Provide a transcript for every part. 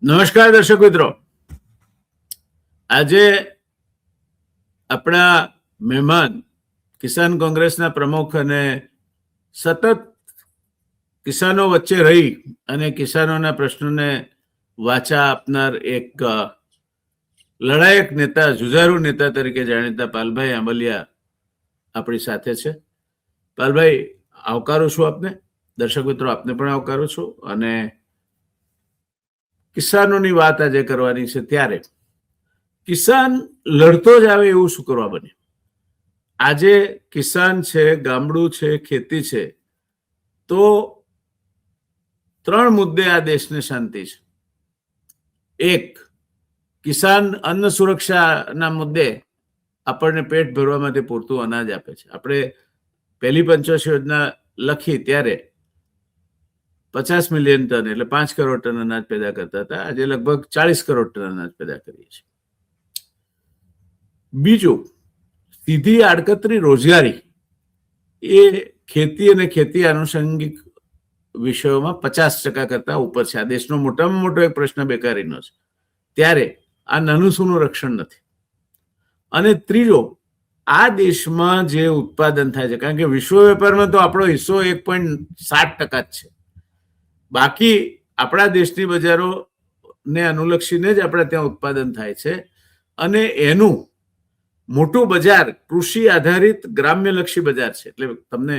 નમસ્કાર દર્શક મિત્રો, આજે આપણા મહેમાન કિસાન કોંગ્રેસના પ્રમુખ અને સતત કિસાનો વચ્ચે રહી અને કિસાનોના પ્રશ્નોને વાચા આપનાર એક લડાયક નેતા, જુઝારુ નેતા તરીકે જાણીતા પાલભાઈ આંબલિયા આપણી સાથે છે. પાલભાઈ, આવકારું છું આપને. દર્શક મિત્રો, આપને પણ આવકારું છું. અને કિસાનોની વાત આજે કરવાની છે, ત્યારે કિસાન લડતો જ આવે એવું શું કરવા બને? આજે કિસાન છે, ગામડું છે, ખેતી છે, તો 3 મુદ્દે આ દેશને શાંતિ છે. એક, કિસાન અન્ન સુરક્ષાના મુદ્દે આપણને પેટ ભરવા માટે પૂરતું અનાજ આપે છે. આપણે પહેલી પંચવર્ષ યોજના લખી ત્યારે 50 મિલિયન ટન એટલે 5 કરોડ ટન અનાજ પેદા કરતા હતા. આજે લગભગ 40 કરોડ ટન અનાજ પેદા કરીએ છીએ. બીજું, સીધી આડકતરી રોજગારી એ ખેતી અને ખેતી આનુષંગિક વિષયોમાં 50% કરતા ઉપર છે. આ દેશનો મોટામાં મોટો એક પ્રશ્ન બેકારીનો છે. ત્યારે આ નાનું સૂનું રક્ષણ નથી. અને ત્રીજો, આ દેશમાં જે ઉત્પાદન થાય છે, કારણ કે વિશ્વ વેપારમાં તો આપણો હિસ્સો 1.7% જ છે. બાકી આપણા દેશની બજારોને અનુલક્ષીને જ આપણે ત્યાં ઉત્પાદન થાય છે. અને એનું મોટું બજાર કૃષિ આધારિત ગ્રામ્યલક્ષી બજાર છે. એટલે તમને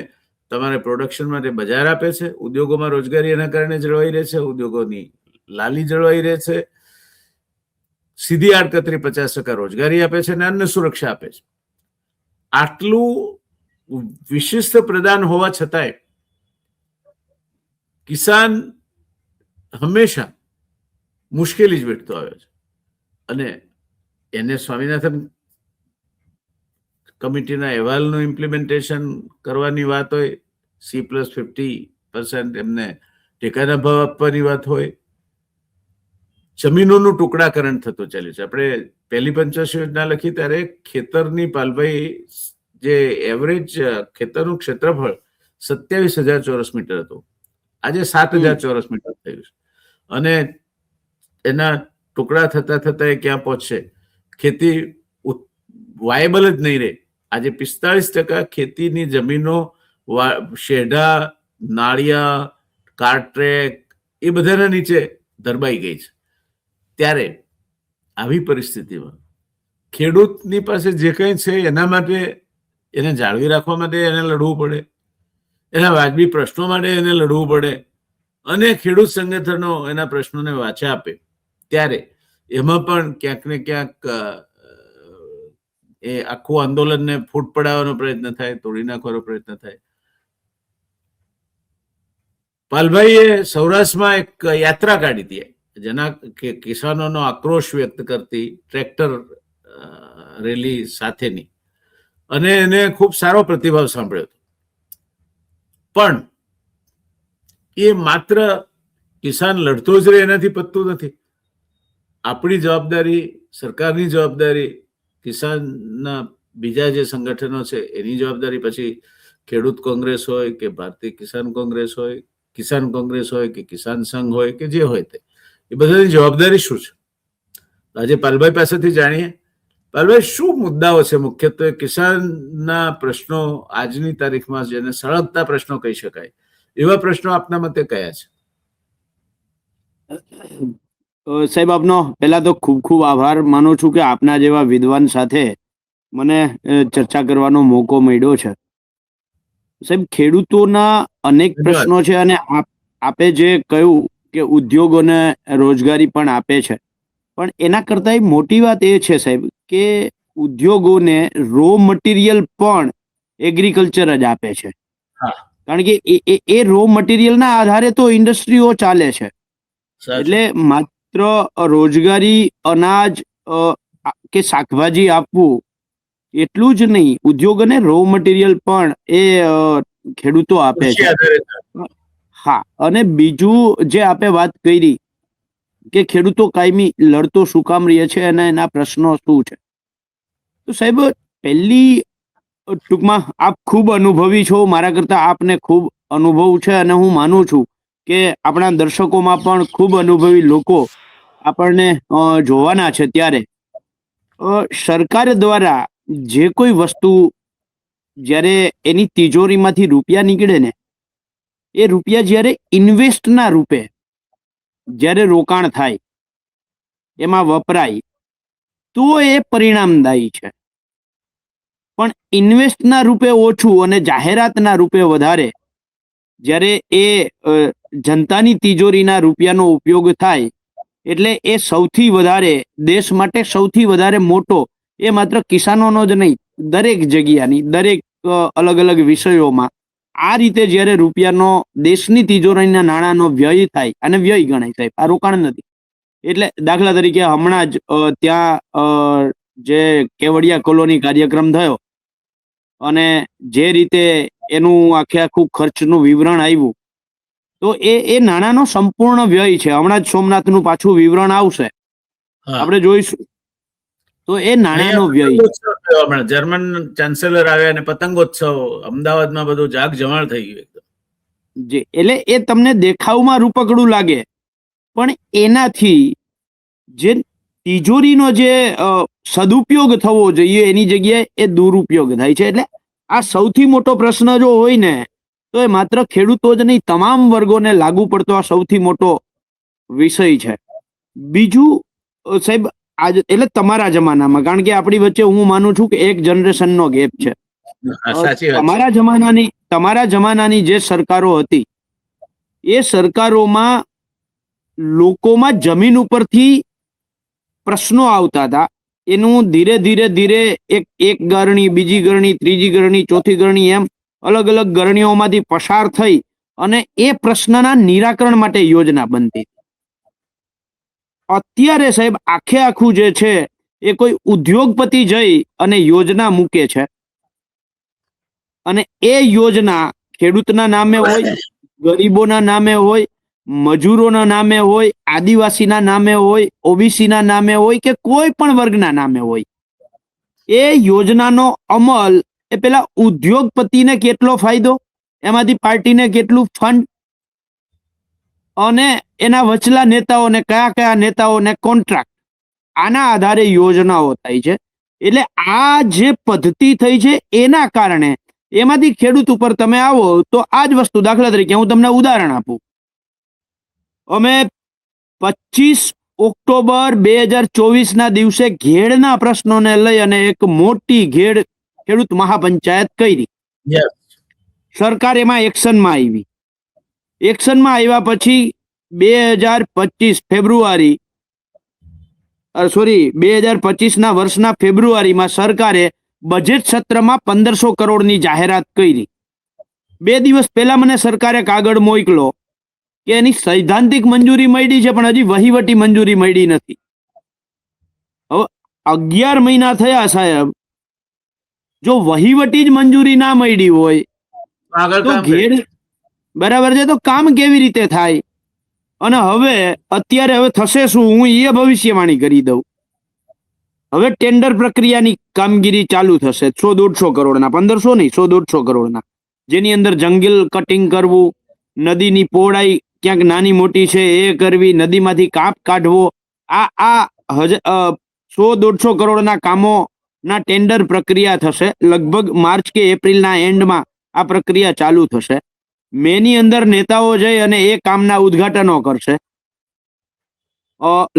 તમારે પ્રોડક્શન માટે બજાર આપે છે. ઉદ્યોગોમાં રોજગારી એના કારણે જળવાઈ રહે છે. ઉદ્યોગોની લાલી જળવાઈ રહે છે. સીધી આડકતરી 50% રોજગારી આપે છે અને અન્ન સુરક્ષા આપે છે. આટલું વિશિષ્ટ પ્રદાન હોવા છતાંય કિસાન હંમેશા મુશ્કેલી જ વેઠતો આવ્યો છે. અને એને સ્વામિનાથન કમિટીના અહેવાલનું ઇમ્પ્લિમેન્ટેશન કરવાની વાત હોય, C+50% એમને ટેકાના ભાવ આપવાની વાત હોય, જમીનોનું ટુકડાકરણ થતું ચાલ્યું છે. આપણે પહેલી પંચવર્ષ યોજના લખી ત્યારે ખેતરની, પાલભાઈ, જે એવરેજ ખેતરનું ક્ષેત્રફળ 27,000 ચોરસ મીટર હતું. આજે 7,000 ચોરસ મીટર થયું છે. અને એના ટુકડા થતા થતા એ ક્યાં પહોંચશે? ખેતી વાયેબલ જ નહીં રહે. આજે 45% ખેતીની જમીનો શેઢા, નાળિયા, કારટ્રેક એ બધાના નીચે ધરબાઈ ગઈ છે. ત્યારે આવી પરિસ્થિતિમાં ખેડૂતની પાસે જે કંઈ છે એના માટે, એને જાળવી રાખવા માટે એને લડવું પડે, એના વાજબી પ્રશ્નો માટે એને લડવું પડે, અને ખેડૂત સંગઠનો એના પ્રશ્નોને વાચા આપે. ત્યારે એમાં પણ ક્યાંક ને ક્યાંક એ આખું આંદોલનને ફૂટ પડાવવાનો પ્રયત્ન થાય, તોડી નાખવાનો પ્રયત્ન થાય. પાલભાઈએ સૌરાષ્ટ્રમાં એક યાત્રા કાઢી હતી, જેના કિસાનોનો આક્રોશ વ્યક્ત કરતી, ટ્રેક્ટર રેલી સાથેની, અને એને ખૂબ સારો પ્રતિભાવ સાંભળ્યો હતો. પણ એ માત્ર કિસાન લડતો જ રહે એનાથી પતતું નથી. આપણી જવાબદારી, સરકારની જવાબદારી, કિસાનના બીજા જે સંગઠનો છે એની જવાબદારી, પછી ખેડૂત કોંગ્રેસ હોય કે ભારતીય કિસાન કોંગ્રેસ હોય, કિસાન કોંગ્રેસ હોય કે કિસાન સંઘ હોય કે જે હોય તે, એ બધાની જવાબદારી શું છે? આજે પાલભાઈ પાસેથી જાણીએ. પાલભાઈ, શું મુદ્દાઓ છે મુખ્યત્વે કિસાનના પ્રશ્નો આજની તારીખમાં, જેને સળગતા પ્રશ્નો કહી શકાય, એવા પ્રશ્નો આપના મતે કયા છે? સાહેબ, આપનો પહેલા તો ખૂબ ખૂબ આભાર માનું છું કે આપના જેવા વિદ્વાન સાથે મને ચર્ચા કરવાનો મોકો મળ્યો છે. સાહેબ, ખેડૂતોના અનેક પ્રશ્નો છે, અને આપે જે કહ્યું કે ઉદ્યોગોને રોજગારી પણ આપે છે, પણ એના કરતાં મોટી વાત એ છે સાહેબ કે ઉદ્યોગોને રો મટીરિયલ પણ એગ્રીકલ્ચર જ આપે છે. કારણ કે એ રો મટીરિયલના આધારે તો ઇન્ડસ્ટ્રીઓ ચાલે છે. એટલે માત્ર રોજગારી, અનાજ કે શાકભાજી આપવું એટલું જ નહીં, ઉદ્યોગ અને રો મટીરિયલ પણ એ ખેડૂતો આપે છે. હા, અને બીજું જે આપે વાત કરી કે ખેડૂતો કાયમી લડતો શું કામ રહે છે અને એના પ્રશ્નો શું છે, તો સાહેબ, પહેલી ટૂંકમાં આપ ખૂબ અનુભવી છો, મારા કરતા આપને ખૂબ અનુભવ છે, અને હું માનું છું કે આપણા દર્શકોમાં પણ ખૂબ અનુભવી લોકો આપણને જોવાના છે, ત્યારે સરકાર દ્વારા જે કોઈ વસ્તુ જ્યારે એની તિજોરીમાંથી રૂપિયા નીકળે ને, એ રૂપિયા જ્યારે ઇન્વેસ્ટના રૂપે જ્યારે રોકાણ થાય, એમાં વપરાય, તો એ પરિણામદાયી છે. પણ ઇન્વેસ્ટના રૂપે ઓછું અને જાહેરાતના રૂપે વધારે જ્યારે એ જનતાની તિજોરીના રૂપિયાનો ઉપયોગ થાય, એટલે એ સૌથી વધારે દેશ માટે સૌથી વધારે મોટો, એ માત્ર કિસાનોનો જ નહીં, દરેક જગ્યાની દરેક અલગ અલગ વિષયોમાં આ રીતે જ્યારે રૂપિયાનો દેશની તિજોરીના નાણાંનો વ્યય થાય, અને વ્યય ગણાય સાહેબ, આ રોકાણ નથી. એટલે દાખલા તરીકે હમણાં જ ત્યાં જે કેવડિયા કોલોની કાર્યક્રમ થયો, અને જે રીતે એનું આખું ખર્ચનું વિવરણ આવ્યું, તો એ નાણાંનો સંપૂર્ણ વ્યય છે. હમણાં જ સોમનાથનું પાછું વિવરણ આવશે, આપણે જોઈશું. તો એ નાણાંનો વ્યય. જર્મન ચાન્સેલર આવ્યા અને પતંગોત્સવ અમદાવાદમાં બધું જાગ જમાળ થઈ ગયું એકદમ. જી, એટલે એ તમને દેખાવમાં રૂપકડું લાગે, પણ એનાથી જે તિજોરીનો જે સદુપયોગ થવો જોઈએ, એની જગ્યાએ એ દુરુપયોગ થાય છે. એટલે આ સૌથી મોટો પ્રશ્ન જો હોય ને, તો એ માત્ર ખેડૂતો જ નહીં, તમામ વર્ગોને લાગુ પડતો આ સૌથી મોટો વિષય છે. બીજું સાહેબ, એટલે તમારા જમાનામાં, કારણ કે આપણી વચ્ચે હું માનું છું કે એક જનરેશનનો ગેપ છે. તમારા જમાનાની જે સરકારો હતી, એ સરકારોમાં લોકોમાં જમીન ઉપરથી પ્રશ્નો આવતા હતા. એનું ધીરે ધીરે એક ગરણી, બીજી ગરણી, ત્રીજી ગરણી, ચોથી ગરણી, એમ અલગ અલગ ગરણીઓમાંથી પસાર થઈ અને એ પ્રશ્નના નિરાકરણ માટે યોજના બનતી. અત્યારે સાહેબ આખું જે છે, એ કોઈ ઉદ્યોગપતિ જઈ અને યોજના મૂકે છે, અને એ યોજના ખેડૂતના નામે હોય, ગરીબોના નામે હોય, મજૂરોના નામે હોય, આદિવાસીના નામે હોય, ઓબીસીના નામે હોય, કે કોઈ પણ વર્ગના નામે હોય, એ યોજનાનો અમલ એ પેલા ઉદ્યોગપતિને કેટલો ફાયદો, એમાંથી પાર્ટીને કેટલું ફંડ, અને એના વચલા નેતાઓને કયા નેતાઓને કોન્ટ્રાક્ટ, આના આધારે યોજનાઓ થાય છે. એટલે આ જે પદ્ધતિ થઈ છે, એના કારણે એમાંથી ખેડૂત ઉપર તમે આવો તો આ જ વસ્તુ, દાખલા તરીકે હું તમને ઉદાહરણ આપું. અમે 25 ઓક્ટોબર 2024 દિવસે ઘેડના પ્રશ્નોને લઈ અને એક મોટી ઘેડ ખેડૂત મહાપંચાયત કરી. સરકાર એમાં એક્શનમાં આવી. એક્શનમાં આવ્યા પછી 2025 વર્ષના ફેબ્રુઆરીમાં સરકારે બજેટ સત્રમાં 1500 કરોડની જાહેરાત કરી. 2 દિવસ પહેલા મને સરકારે કાગળ મોકલો કે એની સૈદ્ધાંતિક મંજૂરી મળી છે, પણ હજી વહીવટી મંજૂરી મળી નથી. હવે 11 મહિના થયા સાહેબ, જો વહીવટી જ મંજૂરી ના મળી હોય તો ઘેર બરાબર છે, તો કામ કેવી રીતે થાય? અને અત્યારે થશે શું, હું એ ભવિષ્યવાણી કરી દઉં. હવે ટેન્ડર પ્રક્રિયાની કામગીરી ચાલુ થશે 100-150 કરોડના, 1500 નહીં, 100-150 કરોડના, જેની અંદર જંગલ કટિંગ કરવું, નદીની પહોળાઈ ક્યાંક નાની મોટી છે એ કરવી, નદીમાંથી કાપ કાઢવો, આ 100-150 કરોડના કામોના ટેન્ડર પ્રક્રિયા થશે. લગભગ માર્ચ કે એપ્રિલના એન્ડમાં આ પ્રક્રિયા ચાલુ થશે. મેની અંદર નેતાઓ જઈ અને એ કામના ઉદ્ઘાટનો કરશે.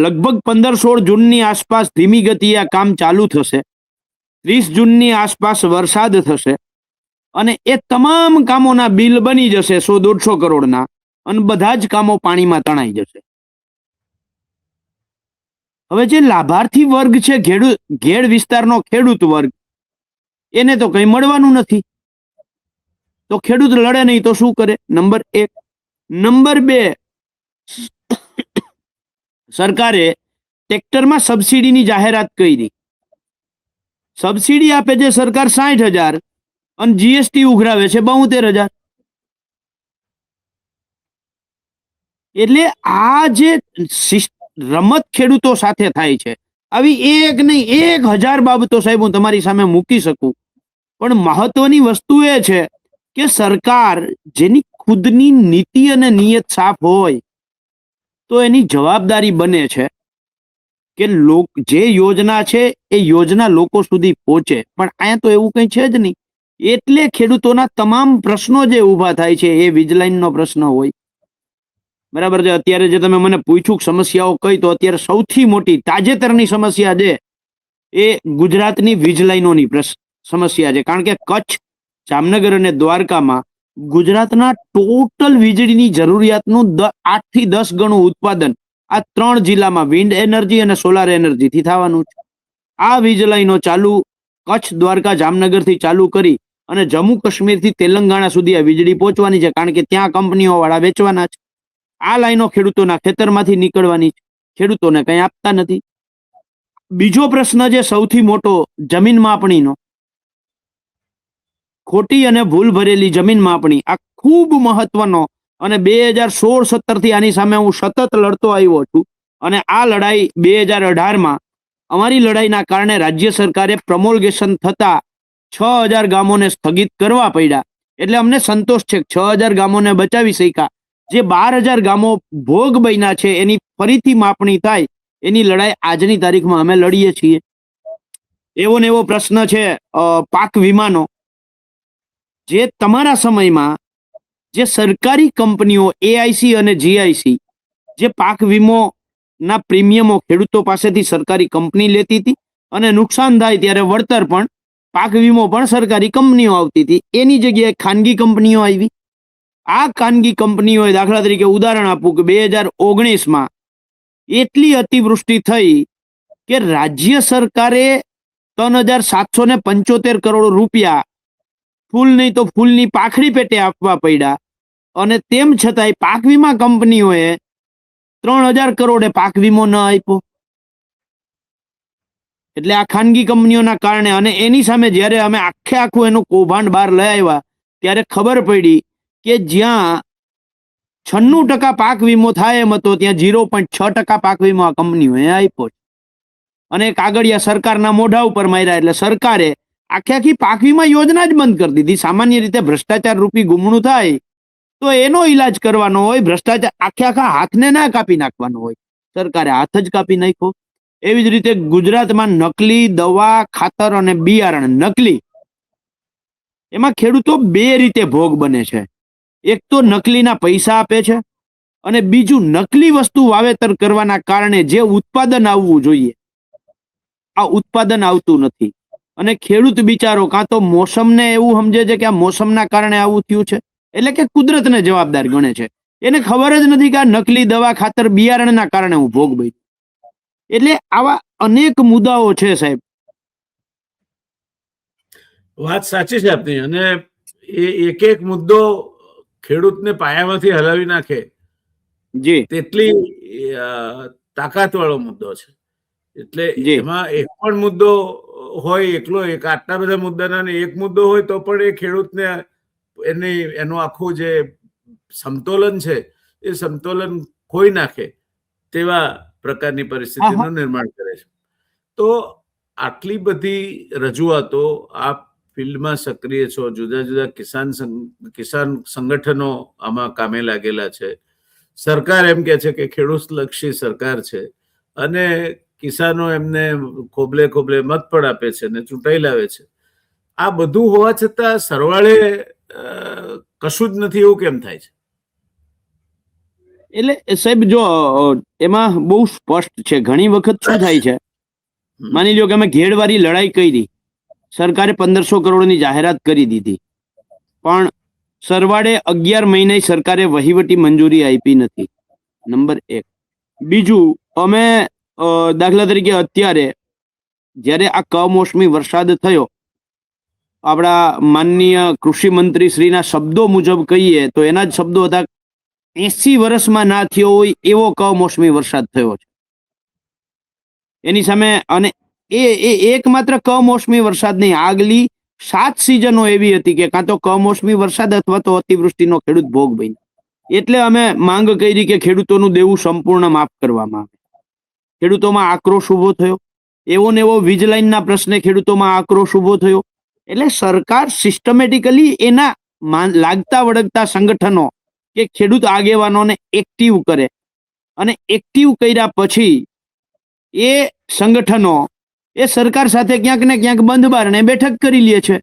લગભગ 15-16 જૂનની આસપાસ ધીમી ગતિએ આ કામ ચાલુ થશે. 30 જૂનની આસપાસ વરસાદ થશે અને એ તમામ કામોના બિલ બની જશે 100-150 કરોડના, અને બધા જ કામો પાણીમાં તણાઈ જશે. હવે જે લાભાર્થી વર્ગ છે, ઘેડ વિસ્તારનો ખેડૂત વર્ગ, એને તો કંઈ મળવાનું નથી. તો ખેડૂત લડે નહીં તો શું કરે? નંબર 1. નંબર 2, સરકારે ટ્રેક્ટરમાં સબસિડીની જાહેરાત કરી. સબસિડી આપે છે સરકાર 60,000 અને જીએસટી ઉઘરાવે છે 72,000. એટલે આ જે રમત ખેડૂતો સાથે થાય છે, આવી એક નહીં 1000 બાબતો સાહેબ હું તમારી સામે મૂકી શકું. પણ મહત્વની વસ્તુ એ છે કે સરકાર જેની ખુદની નીતિ અને નિયત સાફ હોય તો એની જવાબદારી બને છે કે જે યોજના છે એ યોજના લોકો સુધી પહોંચે, પણ અહીંયા તો એવું કંઈ છે જ નહીં. એટલે ખેડૂતોના તમામ પ્રશ્નો જે ઊભા થાય છે એ વીજલાઈનનો પ્રશ્ન હોય, બરાબર છે. અત્યારે જે તમે મને પૂછ્યું કે સમસ્યાઓ કઈ, તો અત્યારે સૌથી મોટી તાજેતરની સમસ્યા છે એ ગુજરાતની વીજ લાઈનોની સમસ્યા છે. કારણ કે કચ્છ, જામનગર અને દ્વારકામાં ગુજરાતના ટોટલ વીજળીની જરૂરિયાતનું 8 થી 10 ગણું ઉત્પાદન આ 3 જિલ્લામાં વિન્ડ એનર્જી અને સોલાર એનર્જીથી થવાનું છે. આ વીજ લાઈનો ચાલુ કચ્છ, દ્વારકા, જામનગરથી ચાલુ કરી અને જમ્મુ કાશ્મીરથી તેલંગાણા સુધી આ વીજળી પહોંચવાની છે, કારણ કે ત્યાં કંપનીઓ વાળા વેચવાના છે. આ લાઈનો ખેડૂતોના ખેતરમાંથી નીકળવાની છે, ખેડૂતોને કંઈ આપતા નથી. બીજો પ્રશ્ન છે સૌથી મોટો, જમીન માપણીનો. ખોટી અને ભૂલ ભરેલી જમીન માપણી આ ખૂબ મહત્વનો, અને 2016-17 થી આની સામે હું સતત લડતો આવ્યો છું. અને આ લડાઈ 2018માં અમારી લડાઈના કારણે રાજ્ય સરકારે પ્રમોલ્ગેશન થતા 6000 ગામોને સ્થગિત કરવા પડ્યા. એટલે અમને સંતોષ છે કે 6000 ગામોને બચાવી શક્યા. જે 12000 ગામો ભોગ બન્યા છે એની ફરીથી માપણી થાય, એની લડાઈ આજની તારીખમાં અમે લડીએ છીએ. એવો ને એવો પ્રશ્ન છે પાક વીમાનો. જે તમારા સમયમાં જે સરકારી કંપનીઓ એઆઈસી અને જીઆઈસી જે પાક વીમો ના પ્રીમિયમો ખેડૂતો પાસેથી સરકારી કંપની લેતી હતી, અને નુકસાન થાય ત્યારે વળતર પણ પાક વીમો પણ સરકારી કંપનીઓ આવતી હતી. એની જગ્યાએ ખાનગી કંપનીઓ આવી. આ ખાનગી કંપનીઓએ, દાખલા તરીકે ઉદાહરણ આપું કે 2019માં એટલી અતિવૃષ્ટિ થઈ કે રાજ્ય સરકારે 3775 કરોડ રૂપિયા ફૂલ નહીં તો ફૂલની પાખડી પેટે આપવા પડ્યા. અને તેમ છતાંય પાક વીમા કંપનીઓએ 3000 કરોડે પાક વીમો ન આપ્યો. એટલે આ ખાનગી કંપનીઓના કારણે. અને એની સામે જ્યારે અમે આખું એનું કૌભાંડ બહાર લઈ આવ્યા ત્યારે ખબર પડી કે જ્યાં 96% પાક વીમો થાય એમ હતો, ત્યાં 0.6% પાક વીમો આ કંપનીઓએ આપ્યો. અને કાગળિયા સરકારના મોઢા ઉપર માર્યા. એટલે સરકારે આખી પાક વીમા યોજના જ બંધ કરી દીધી. સામાન્ય રીતે ભ્રષ્ટાચાર રૂપી ગુમણું થાય તો એનો ઈલાજ કરવાનો હોય, ભ્રષ્ટાચાર આખા હાથને ના કાપી નાખવાનો હોય. સરકારે હાથ જ કાપી નાખ્યો. એવી જ રીતે ગુજરાતમાં નકલી દવા, ખાતર અને બિયારણ, નકલી, એમાં ખેડૂતો 2 રીતે ભોગ બને છે. એક તો નકલીના પૈસા આપે છે, અને બીજું નકલી વસ્તુ વાવેતર કરવાના કારણે જે ઉત્પાદન આવવું જોઈએ આ ઉત્પાદન આવતું નથી. અને ખેડૂત બિચારો કાં તો મોસમને એવું સમજે છે કે આ મોસમના કારણે આવું થયું છે, એટલે કે કુદરતને જવાબદાર ગણે છે. એને ખબર જ નથી કે આ નકલી દવા, ખાતર, બિયારણના કારણે હું ભોગ બન્યો. એટલે આવા અનેક મુદ્દાઓ છે સાહેબ. વાત સાચી છે આપની. અને એ એક મુદ્દો ખેડૂતને પાયામાંથી હલાવી નાખે જી તેટલી તાકાત વાળો મુદ્દો છે. એટલે જી. એમાં એક પણ મુદ્દો હોય એકલો, એક આટલા બધા મુદ્દાના એક મુદ્દો હોય તો પણ એ ખેડૂતને એનું આખું જે સમતોલન છે એ સમતોલન ખોઈ નાખે તેવા પ્રકારની પરિસ્થિતિનું નિર્માણ કરે છે. તો આટલી બધી રજૂઆતો, આપ ફિલ્ડમાં સક્રિય છો, જુદા જુદા કિસાન સંગઠનો આમાં કામે લાગેલા છે. સરકાર એમ કે છે કે ખેડૂત લક્ષી સરકાર છે, અને કિસાનો એમને ખોબલે ખોબલે મત પણ આપે છે અને ચૂંટાઈ લાવે છે. આ બધું હોવા છતાં સરવાળે કશું જ નથી એવું કેમ થાય છે? એટલે સાહેબ જો એમાં બહુ સ્પષ્ટ છે. ઘણી વખત શું થાય છે, માની લો કે અમે ઘેડવાળી લડાઈ કરી, સરકારે 1500 કરોડની જાહેરાત કરી દીધી, પણ સરવાળે 11 મહિને સરકારે વહીવટી મંજૂરી આપી નથી. નંબર 1. બીજું, અમે દાખલા તરીકે અત્યારે જ્યારે આ કમોસમી વરસાદ થયો, આપણા માનનીય કૃષિ મંત્રી શ્રીના શબ્દો મુજબ કહીએ તો એના જ શબ્દો હતા, 80 વર્ષમાં ના થયો હોય એવો કમોસમી વરસાદ થયો છે. એની સામે, અને એ એકમાત્ર કમોસમી વરસાદ નહીં, આગલી 7 સિઝનો એવી હતી કે કાં તો કમોસમી વરસાદ અથવા તો અતિવૃષ્ટિનો ખેડૂત ભોગ બન્યો. એટલે અમે માંગ કરી કે ખેડૂતોનું દેવું સંપૂર્ણ માફ કરવામાં આવે. ખેડૂતોમાં આક્રોશ ઉભો થયો. એવો ને એવો વીજ લાઈનના પ્રશ્ને ખેડૂતોમાં આક્રોશ ઉભો થયો. એટલે સરકાર સિસ્ટમેટિકલી એના લાગતા વળગતા સંગઠનો કે ખેડૂત આગેવાનોને એક્ટિવ કરે, અને એક્ટિવ કર્યા પછી એ સંગઠનો એ સરકાર સાથે ક્યાંક ને ક્યાંક બંધ બારણે બેઠક કરી લે છે.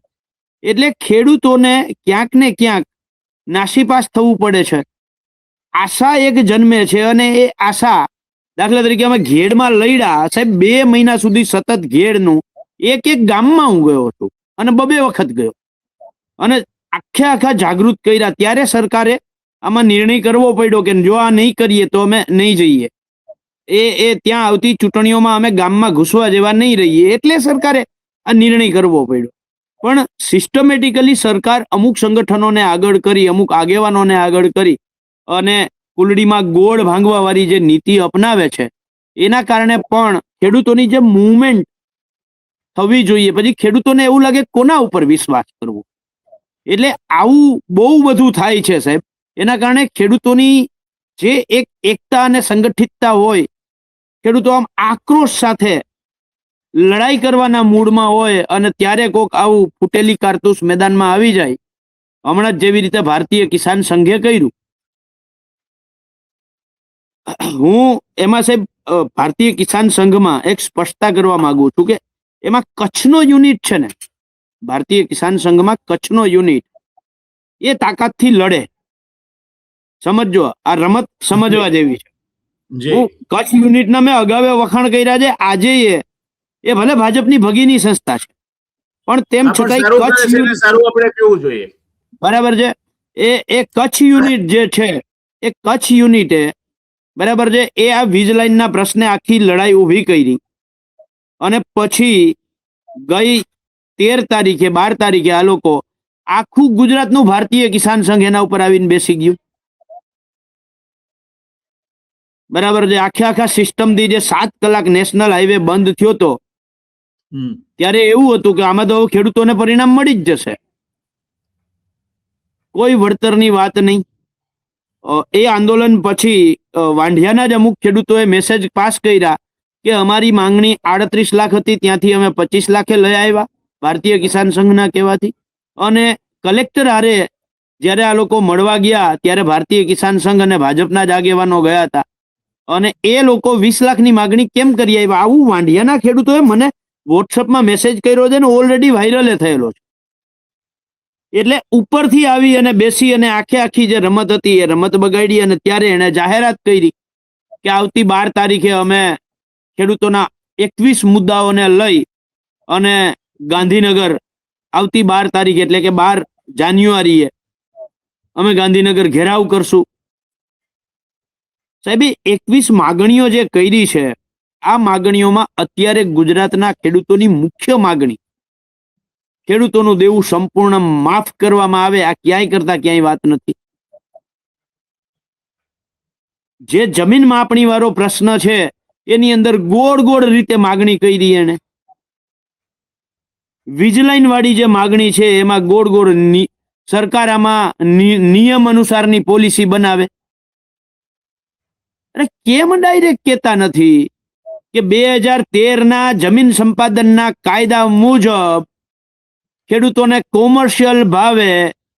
એટલે ખેડૂતોને ક્યાંક ને ક્યાંક નાસીપાસ થવું પડે છે. આશા એક જન્મે છે અને એ આશા, દાખલા તરીકે અમે ઘેડમાં લઈડા સાહેબ, 2 મહિના સુધી સતત ઘેડનું એક ગામમાં હું ગયો હતો અને 2 વખત ગયો અને આખા જાગૃત કર્યા. ત્યારે સરકારે આમાં નિર્ણય કરવો પડ્યો કે જો આ નહીં કરીએ તો અમે નહીં જઈએ, એ ત્યાં આવતી ચૂંટણીઓમાં અમે ગામમાં ઘૂસવા જેવા નહીં રહીએ. એટલે સરકારે આ નિર્ણય કરવો પડ્યો. પણ સિસ્ટમેટિકલી સરકાર અમુક સંગઠનોને આગળ કરી, અમુક આગેવાનોને આગળ કરી અને કુલડીમાં ગોળ ભાંગવા વાળી જે નીતિ અપનાવે છે, એના કારણે પણ ખેડૂતોની જે મૂવમેન્ટ થવી જોઈએ, પછી ખેડૂતોને એવું લાગે કોના ઉપર વિશ્વાસ કરવો. એટલે આવું બહુ બધું થાય છે સાહેબ. એના કારણે ખેડૂતોની જે એક એકતા અને સંગઠિતતા હોય, ખેડૂતો આમ આક્રોશ સાથે લડાઈ કરવાના મૂડમાં હોય અને ત્યારે કોક આવું ફૂટેલી કારતૂસ મેદાનમાં આવી જાય. હમણાં જ જેવી રીતે ભારતીય કિસાન સંઘે કર્યું, હું એમાં સાહેબ ભારતીય કિસાન સંઘમાં એક સ્પષ્ટતા કરવા માંગુ છું કે એમાં કચ્છનો યુનિટ છે ને, ભારતીય કિસાન સંઘમાં કચ્છનો યુનિટ એ તાકાતથી લડે. સમજો, આ રમત સમજવા જેવી છે. હું કચ્છ યુનિટના મેં અગાઉ વખાણ કર્યા છે. આજે એ ભલે ભાજપની ભગીની સંસ્થા છે, પણ તેમ છતાંય કચ્છ યુનિટ સારું આપણે કેવું જોઈએ. બરાબર છે. એ કચ્છ યુનિટ જે છે, એ કચ્છ યુનિટે બરાબર છે, એ આ વીજ લાઈનના પ્રશ્ને આખી લડાઈ ઊભી કરી અને પછી ગઈ 13 તારીખે 12 તારીખે આ લોકો આખું ગુજરાતનું ભારતીય કિસાન સંઘ એના ઉપર આવીને બેસી ગયું. બરાબર છે. આખા સિસ્ટમથી જે 7 કલાક નેશનલ હાઈવે બંધ થયો હતો, ત્યારે એવું હતું કે આમાં તો ખેડૂતોને પરિણામ મળી જ જશે, કોઈ વળતરની વાત નહીં. એ આંદોલન પછી વાંઢિયાના જ અમુક ખેડૂતોએ મેસેજ પાસ કર્યા કે અમારી માંગણી 38 લાખ હતી, ત્યાંથી અમે 25 લાખે લઈ આવ્યા ભારતીય કિસાન સંઘના કહેવાથી. અને કલેક્ટર હારે જ્યારે આ લોકો મળવા ગયા ત્યારે ભારતીય કિસાન સંઘ અને ભાજપના જ આગેવાનો ગયા હતા અને એ લોકો 20 લાખની માંગણી કેમ કરી આવ્યા, આવું વાંઢિયાના ખેડૂતોએ મને વોટ્સઅપમાં મેસેજ કર્યો છે ને ઓલરેડી વાયરલે થયેલો છે. એટલે ઉપરથી આવી અને બેસી અને આખી જે રમત હતી એ રમત બગાડી અને ત્યારે એણે જાહેરાત કરી કે આવતી 12 તારીખે અમે ખેડૂતોના 21 મુદ્દાઓને લઈ અને ગાંધીનગર આવતી 12 તારીખે એટલે કે 12 જાન્યુઆરીએ અમે ગાંધીનગર ઘેરાવ કરશું. સાહેબ, 21 માગણીઓ જે કરી છે, આ માગણીઓમાં અત્યારે ગુજરાતના ખેડૂતોની મુખ્ય માગણી ખેડૂતોનું દેવું સંપૂર્ણ માફ કરવામાં આવે. આ ક્યાંય કરતા ક્યાંય વાત નથી. જે જમીન માપણી વાળો પ્રશ્ન છે એની અંદર ગોળ રીતે માગણી કરી એને. વીજ લાઈન વાળી જે માગણી છે એમાં ગોળ સરકાર આમાં નિયમ અનુસારની પોલિસી બનાવે. અરે કેમ ડાયરેક્ટ કહેતા નથી કે 2013ના જમીન સંપાદનના કાયદા મુજબ ખેડૂતોને કોમર્શિયલ ભાવે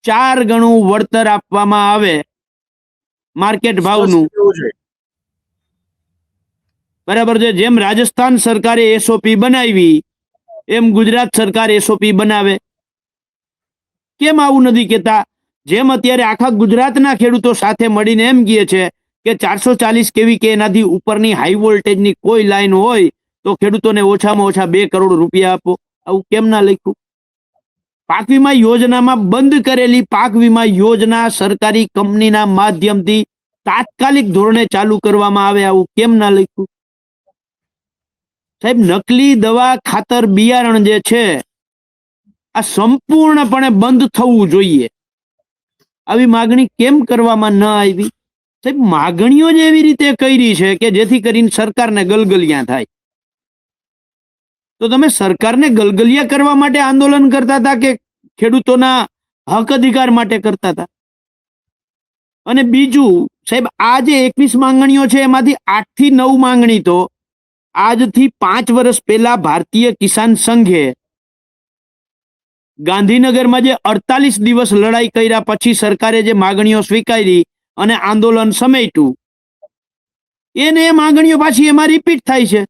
4 ગણું વળતર આપવામાં આવે માર્કેટ ભાવનું. બરાબર છે. જેમ રાજસ્થાન સરકારે એસઓપી બનાવી એમ ગુજરાત સરકાર એસઓપી બનાવે. કેમ આવું નથી કહેતા? જેમ અત્યારે આખા ગુજરાતના ખેડૂતો સાથે મળીને એમ કહે છે કે 440 કેવી કે એનાથી ઉપરની હાઈ વોલ્ટેજની કોઈ લાઈન હોય તો ખેડૂતોને ઓછામાં ઓછા 2 કરોડ રૂપિયા આપો. આવું કેમ ના લખ્યું? પાક વીમા યોજનામાં બંધ કરેલી પાક વીમા યોજના સરકારી કંપનીના માધ્યમથી તાત્કાલિક ધોરણે ચાલુ કરવામાં આવે. આવું કેમ ના લખ્યું? સાહેબ, નકલી દવા, ખાતર, બિયારણ જે છે આ સંપૂર્ણપણે બંધ થવું જોઈએ. આવી માગણી કેમ કરવામાં ન આવી? સાહેબ, માગણીઓ જ એવી રીતે કરી છે કે જેથી કરીને સરકારને ગલગલિયા થાય. તો તમે સરકારને ગલગલિયા કરવા માટે આંદોલન કરતા હતા કે ખેડૂતોના હક અધિકાર માટે કરતા હતા? અને બીજું સાહેબ, આ જે 21 માંગણીઓ છે એમાંથી 8 થી 9 માંગણી તો આજથી 5 વર્ષ પહેલા ભારતીય કિસાન સંઘે ગાંધીનગરમાં જે 48 દિવસ લડાઈ કર્યા પછી સરકારે જે માગણીઓ સ્વીકારી અને આંદોલન સમેટ્યું, એ માંગણીઓ પાછી એમાં રિપીટ થાય છે.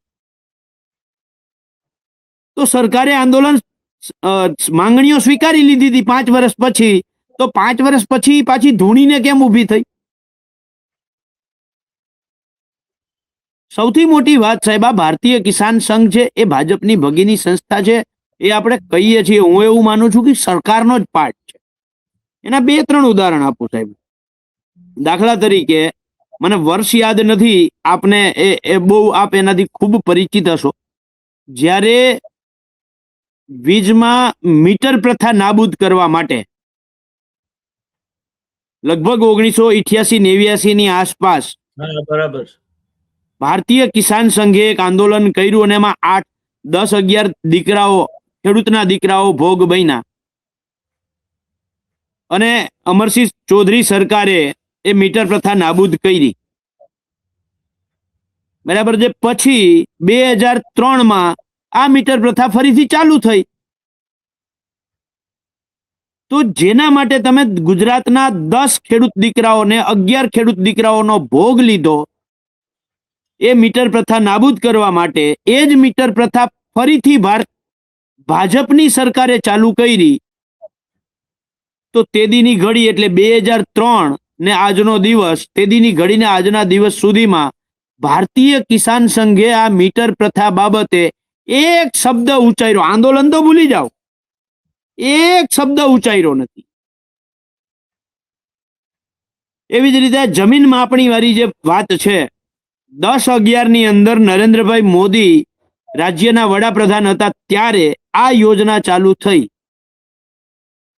તો સરકારે માંગણીઓ સ્વીકારી લીધી હતી 5 વર્ષ પછી, તો 5 વર્ષ પછી પાછી ધૂણીને કેમ ઊભી થઈ? સૌથી મોટી વાત સાહેબ, આ ભારતીય કિસાન સંઘ છે એ ભાજપની ભગીની સંસ્થા છે. એ આપણે કહીએ છીએ, હું એવું માનું છું કે સરકારનો જ પાર્ટ છે. એના 2-3 ઉદાહરણ આપું સાહેબ. દાખલા તરીકે, મને વર્ષ યાદ નથી, આપને એ બહુ આપ એનાથી ખૂબ પરિચિત હશો. જ્યારે વીજમાં મીટર પ્રથા નાબૂદ કરવા માટે લગભગ 1988-89 ની આસપાસ હા, બરાબર. ભારતીય કિસાન સંઘે એક આંદોલન કર્યું અને એમાં 8, 10, 11 દીકરાઓ, ખેડૂતના દીકરાઓ ભોગ બન્યા. અને અમરસિંહ ચૌધરી સરકારે એ મીટર પ્રથા નાબૂદ કરી. બરાબર છે. પછી 2003માં આ મીટર પ્રથા ફરીથી ચાલુ થઈ. તો જેના માટે તમે ગુજરાતના 10 ખેડૂત દીકરાઓને 11 ખેડૂત દીકરાઓનો ભોગ લીધો, એ મીટર પ્રથા નાબૂદ કરવા માટે એ જ મીટર પ્રથા ફરીથી ભાજપની સરકારે ચાલુ કરી. તો તેદીની ઘડી એટલે 2003 ને આજનો દિવસ, તેદીની ઘડીને આજના દિવસ સુધીમાં ભારતીય કિસાન સંઘે આ મીટર પ્રથા બાબતે એક શબ્દ ઉચ્ચાર્યો, આંદોલન તો ભૂલી જાઓ, એક શબ્દ ઉચ્ચાર્યો નથી. એવી જ રીતે જમીન માપણી વાળી જે વાત છે, 10-11 ની અંદર નરેન્દ્રભાઈ મોદી રાજ્યના વડાપ્રધાન હતા ત્યારે આ યોજના ચાલુ થઈ.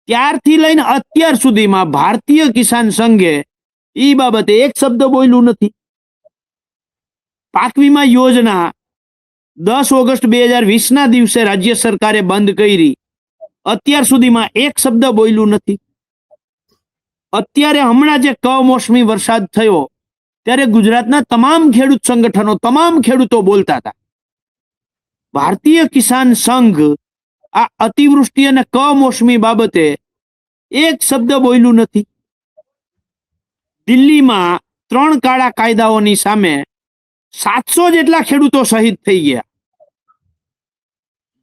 ત્યારથી લઈને અત્યાર સુધીમાં ભારતીય કિસાન સંઘે એ બાબતે એક શબ્દ બોલ્યું નથી. પાક વીમા યોજના 10 ઓગસ્ટ 2020 ના દિવસે રાજ્ય સરકારે બંધ કરી. અત્યાર સુધીમાં એક શબ્દ બોલ્યું નથી. અત્યારે હમણાં જે કમોસમી વરસાદ થયો ત્યારે ગુજરાતના તમામ ખેડૂત સંગઠનો, તમામ ખેડૂતો બોલતા હતા. ભારતીય કિસાન સંઘ આ અતિવૃષ્ટિ અને કમોસમી બાબતે એક શબ્દ બોલ્યું નથી. દિલ્હીમાં 3 કાળા કાયદાઓની સામે 700 જેટલા ખેડૂતો શહીદ થઈ ગયા.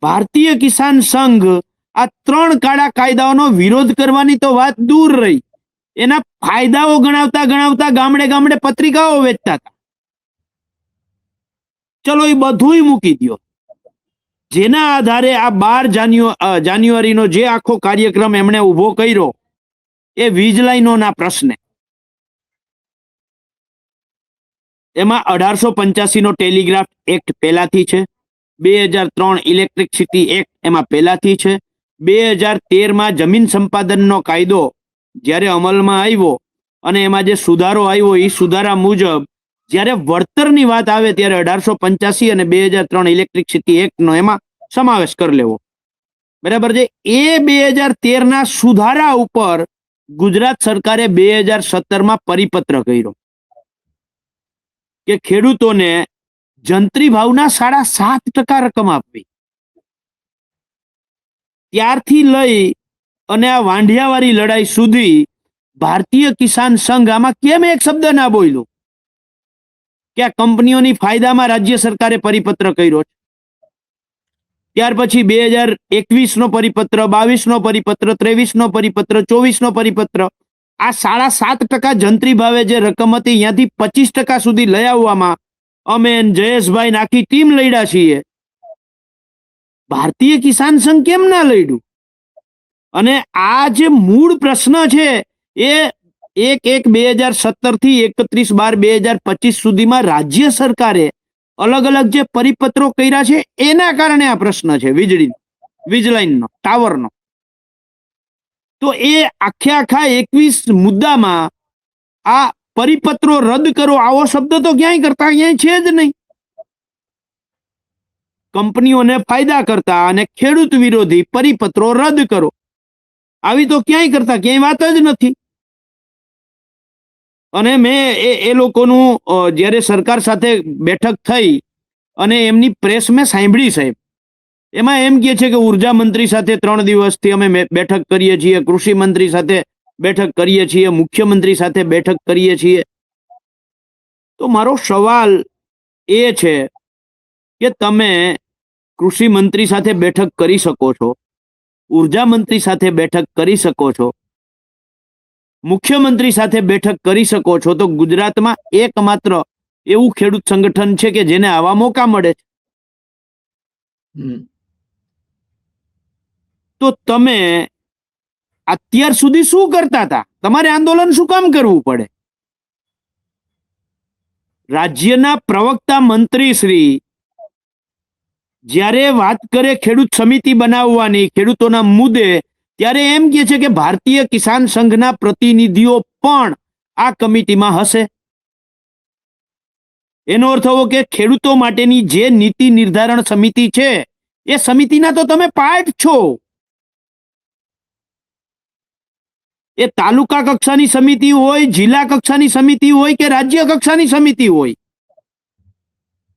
ભારતીય કિસાન સંઘ આ 3 કાળા કાયદાઓનો વિરોધ કરવાની તો વાત દૂર રહી, એના ફાયદાઓ ગણાવતા ગણાવતા ગામડે ગામડે પત્રિકાઓ વેચતા હતા. ચલો એ બધુંય મૂકી દો. જેના આધારે આ 12 જાન્યુઆરીનો જે આખો કાર્યક્રમ એમણે ઉભો કર્યો, એ વીજ લાઈનોના પ્રશ્ને. એમાં 1885 નો ટેલિગ્રાફ એક્ટ પહેલાથી છે, 2003 ઇલેક્ટ્રિસિટી એક્ટ એમાં પહેલાથી છે, 2013માં જમીન સંપાદનનો કાયદો જ્યારે અમલમાં આવ્યો અને એમાં જે સુધારો આવ્યો, એ સુધારા મુજબ જ્યારે વળતરની વાત આવે ત્યારે 1885 અને 2003 ઇલેક્ટ્રિસિટી એક્ટનો એમાં સમાવેશ કરી લેવો. બરાબર છે. એ 2013ના સુધારા ઉપર ગુજરાત સરકારે 2017માં પરિપત્ર કર્યો કે ખેડૂતોને જંત્રી ભાવના 7.5% રકમ આપવી. ત્યારથી લઈ અને આ વાંઢિયાવાળી લડાઈ સુધી ભારતીય કિસાન સંઘ આમાં કેમ એક શબ્દ ના બોલ્યું કે આ કંપનીઓની ફાયદામાં રાજ્ય સરકારે પરિપત્ર કર્યો છે. ત્યાર પછી 2021 નો પરિપત્ર, 22 નો પરિપત્ર, 23 નો પરિપત્ર, 24 નો પરિપત્ર, આ 7.5% જંત્રી ભાવે જે રકમ હતી ત્યાંથી 25% સુધી લઈ આવવામાં અમે જયેશભાઈ આખી ટીમ લડ્યા છીએ. ભારતીય કિસાન સંઘ કેમ ના લડ્યું? અને આ જે મૂળ પ્રશ્ન છે એ 1/1/2017 થી 31/12/2025 સુધીમાં રાજ્ય સરકારે અલગ અલગ જે પરિપત્રો કર્યા છે એના કારણે આ પ્રશ્ન છે વીજ લાઈનનો, ટાવરનો. તો એ આખા 21 મુદ્દામાં આ પરિપત્રો રદ કરો આવો શબ્દ તો ક્યાંય કરતા ક્યાંય છે જ નહીં. કંપનીઓને ફાયદા કરતા અને ખેડૂત વિરોધી પરિપત્રો રદ કરો આવી તો ક્યાંય કરતા ક્યાંય વાત જ નથી. અને મેં એ લોકોનું જ્યારે સરકાર સાથે બેઠક થઈ અને એમની પ્રેસ મેં સાંભળી સાહેબ, એમાં એમ કહે છે કે ઉર્જા મંત્રી સાથે 3 દિવસથી અમે બેઠક કરીએ છીએ, કૃષિ મંત્રી સાથે બેઠક કરીએ છીએ, મુખ્યમંત્રી સાથે બેઠક કરીએ છીએ. તો મારો સવાલ એ છે કે તમે કૃષિ મંત્રી સાથે બેઠક કરી શકો છો, ઉર્જા મંત્રી સાથે બેઠક કરી શકો છો, મુખ્યમંત્રી સાથે બેઠક કરી શકો છો, તો ગુજરાતમાં એકમાત્ર એવું ખેડૂત સંગઠન છે કે જેને આવા મોકા મળે છે. તો તમે અત્યાર સુધી શું કરતા હતા? તમારે આંદોલન શું કામ કરવું પડે? રાજ્યના પ્રવક્તા મંત્રી શ્રી જ્યારે વાત કરે ખેડૂત સમિતિ બનાવવાની ખેડૂતોના મુદ્દે, ત્યારે એમ કહે છે કે ભારતીય કિસાન સંઘના પ્રતિનિધિઓ પણ આ કમિટીમાં હશે. એનો અર્થ એવો કે ખેડૂતો માટેની જે નીતિ નિર્ધારણ સમિતિ છે એ સમિતિના તો તમે પાર્ટ છો. એ તાલુકા કક્ષાની સમિતિ હોય, જિલ્લા કક્ષાની સમિતિ હોય કે રાજ્ય કક્ષાની સમિતિ હોય,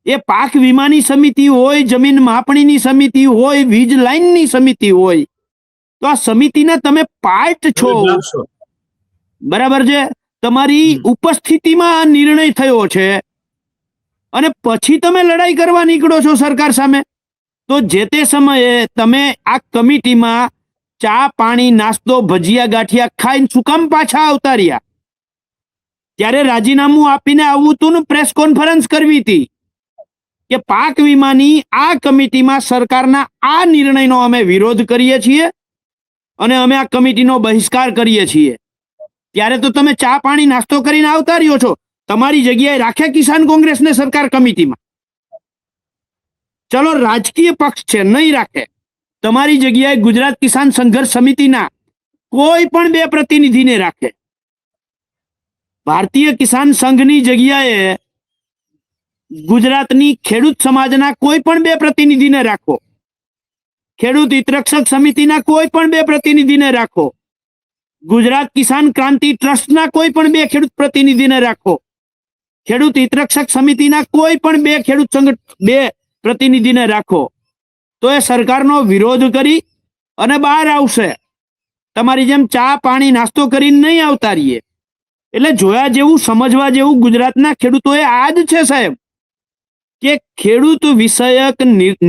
એ પાક વીમાની સમિતિ હોય, જમીન માપણીની સમિતિ હોય, વીજ લાઈનની સમિતિ હોય, તો આ સમિતિના તમે પાર્ટ છો. બરાબર છે? તમારી ઉપસ્થિતિમાં આ નિર્ણય થયો છે અને પછી તમે લડાઈ કરવા નીકળો છો સરકાર સામે. તો જે તે સમયે તમે આ કમિટીમાં ચા પાણી નાસ્તો ભજીયા ગાંઠિયા ખાઈને શું કામ પાછા આવતા રહ્યા? ત્યારે રાજીનામું આપીને આવવું હતું ને પ્રેસ કોન્ફરન્સ કરવી હતી કે પાક વીમાની આ કમિટીમાં સરકારના આ નિર્ણયનો અમે વિરોધ કરીએ છીએ અને અમે આ કમિટીનો બહિષ્કાર કરીએ છીએ. ત્યારે તો તમે ચા પાણી નાસ્તો કરીને આવતા રહ્યો છો. તમારી જગ્યાએ રાખે કિસાન કોંગ્રેસને સરકાર કમિટીમાં? ચલો રાજકીય પક્ષ છે, નહીં રાખે. તમારી જગ્યાએ ગુજરાત કિસાન સંઘર્ષ સમિતિના કોઈ પણ 2 પ્રતિનિધિને રાખે. ભારતીય કિસાન સંઘની જગ્યાએ ગુજરાતની ખેડૂત સમાજના કોઈ પણ 2 પ્રતિનિધિને રાખો. ખેડૂત હિતરક્ષક સમિતિના કોઈ પણ 2 પ્રતિનિધિને રાખો. ગુજરાત કિસાન ક્રાંતિ ટ્રસ્ટના કોઈ પણ 2 ખેડૂત પ્રતિનિધિને રાખો. ખેડૂત હિતરક્ષક સમિતિના કોઈ પણ 2 ખેડૂત સંગઠન 2 પ્રતિનિધિને રાખો. તો એ સરકારનો વિરોધ કરી અને બહાર આવશે. તમારી જેમ ચા પાણી નાસ્તો કરીને નહીં આવતા રહીએ. એટલે જોયા જેવું, સમજવા જેવું ગુજરાતના ખેડૂતોએ આ જ છે સાહેબ, કે ખેડૂત વિષયક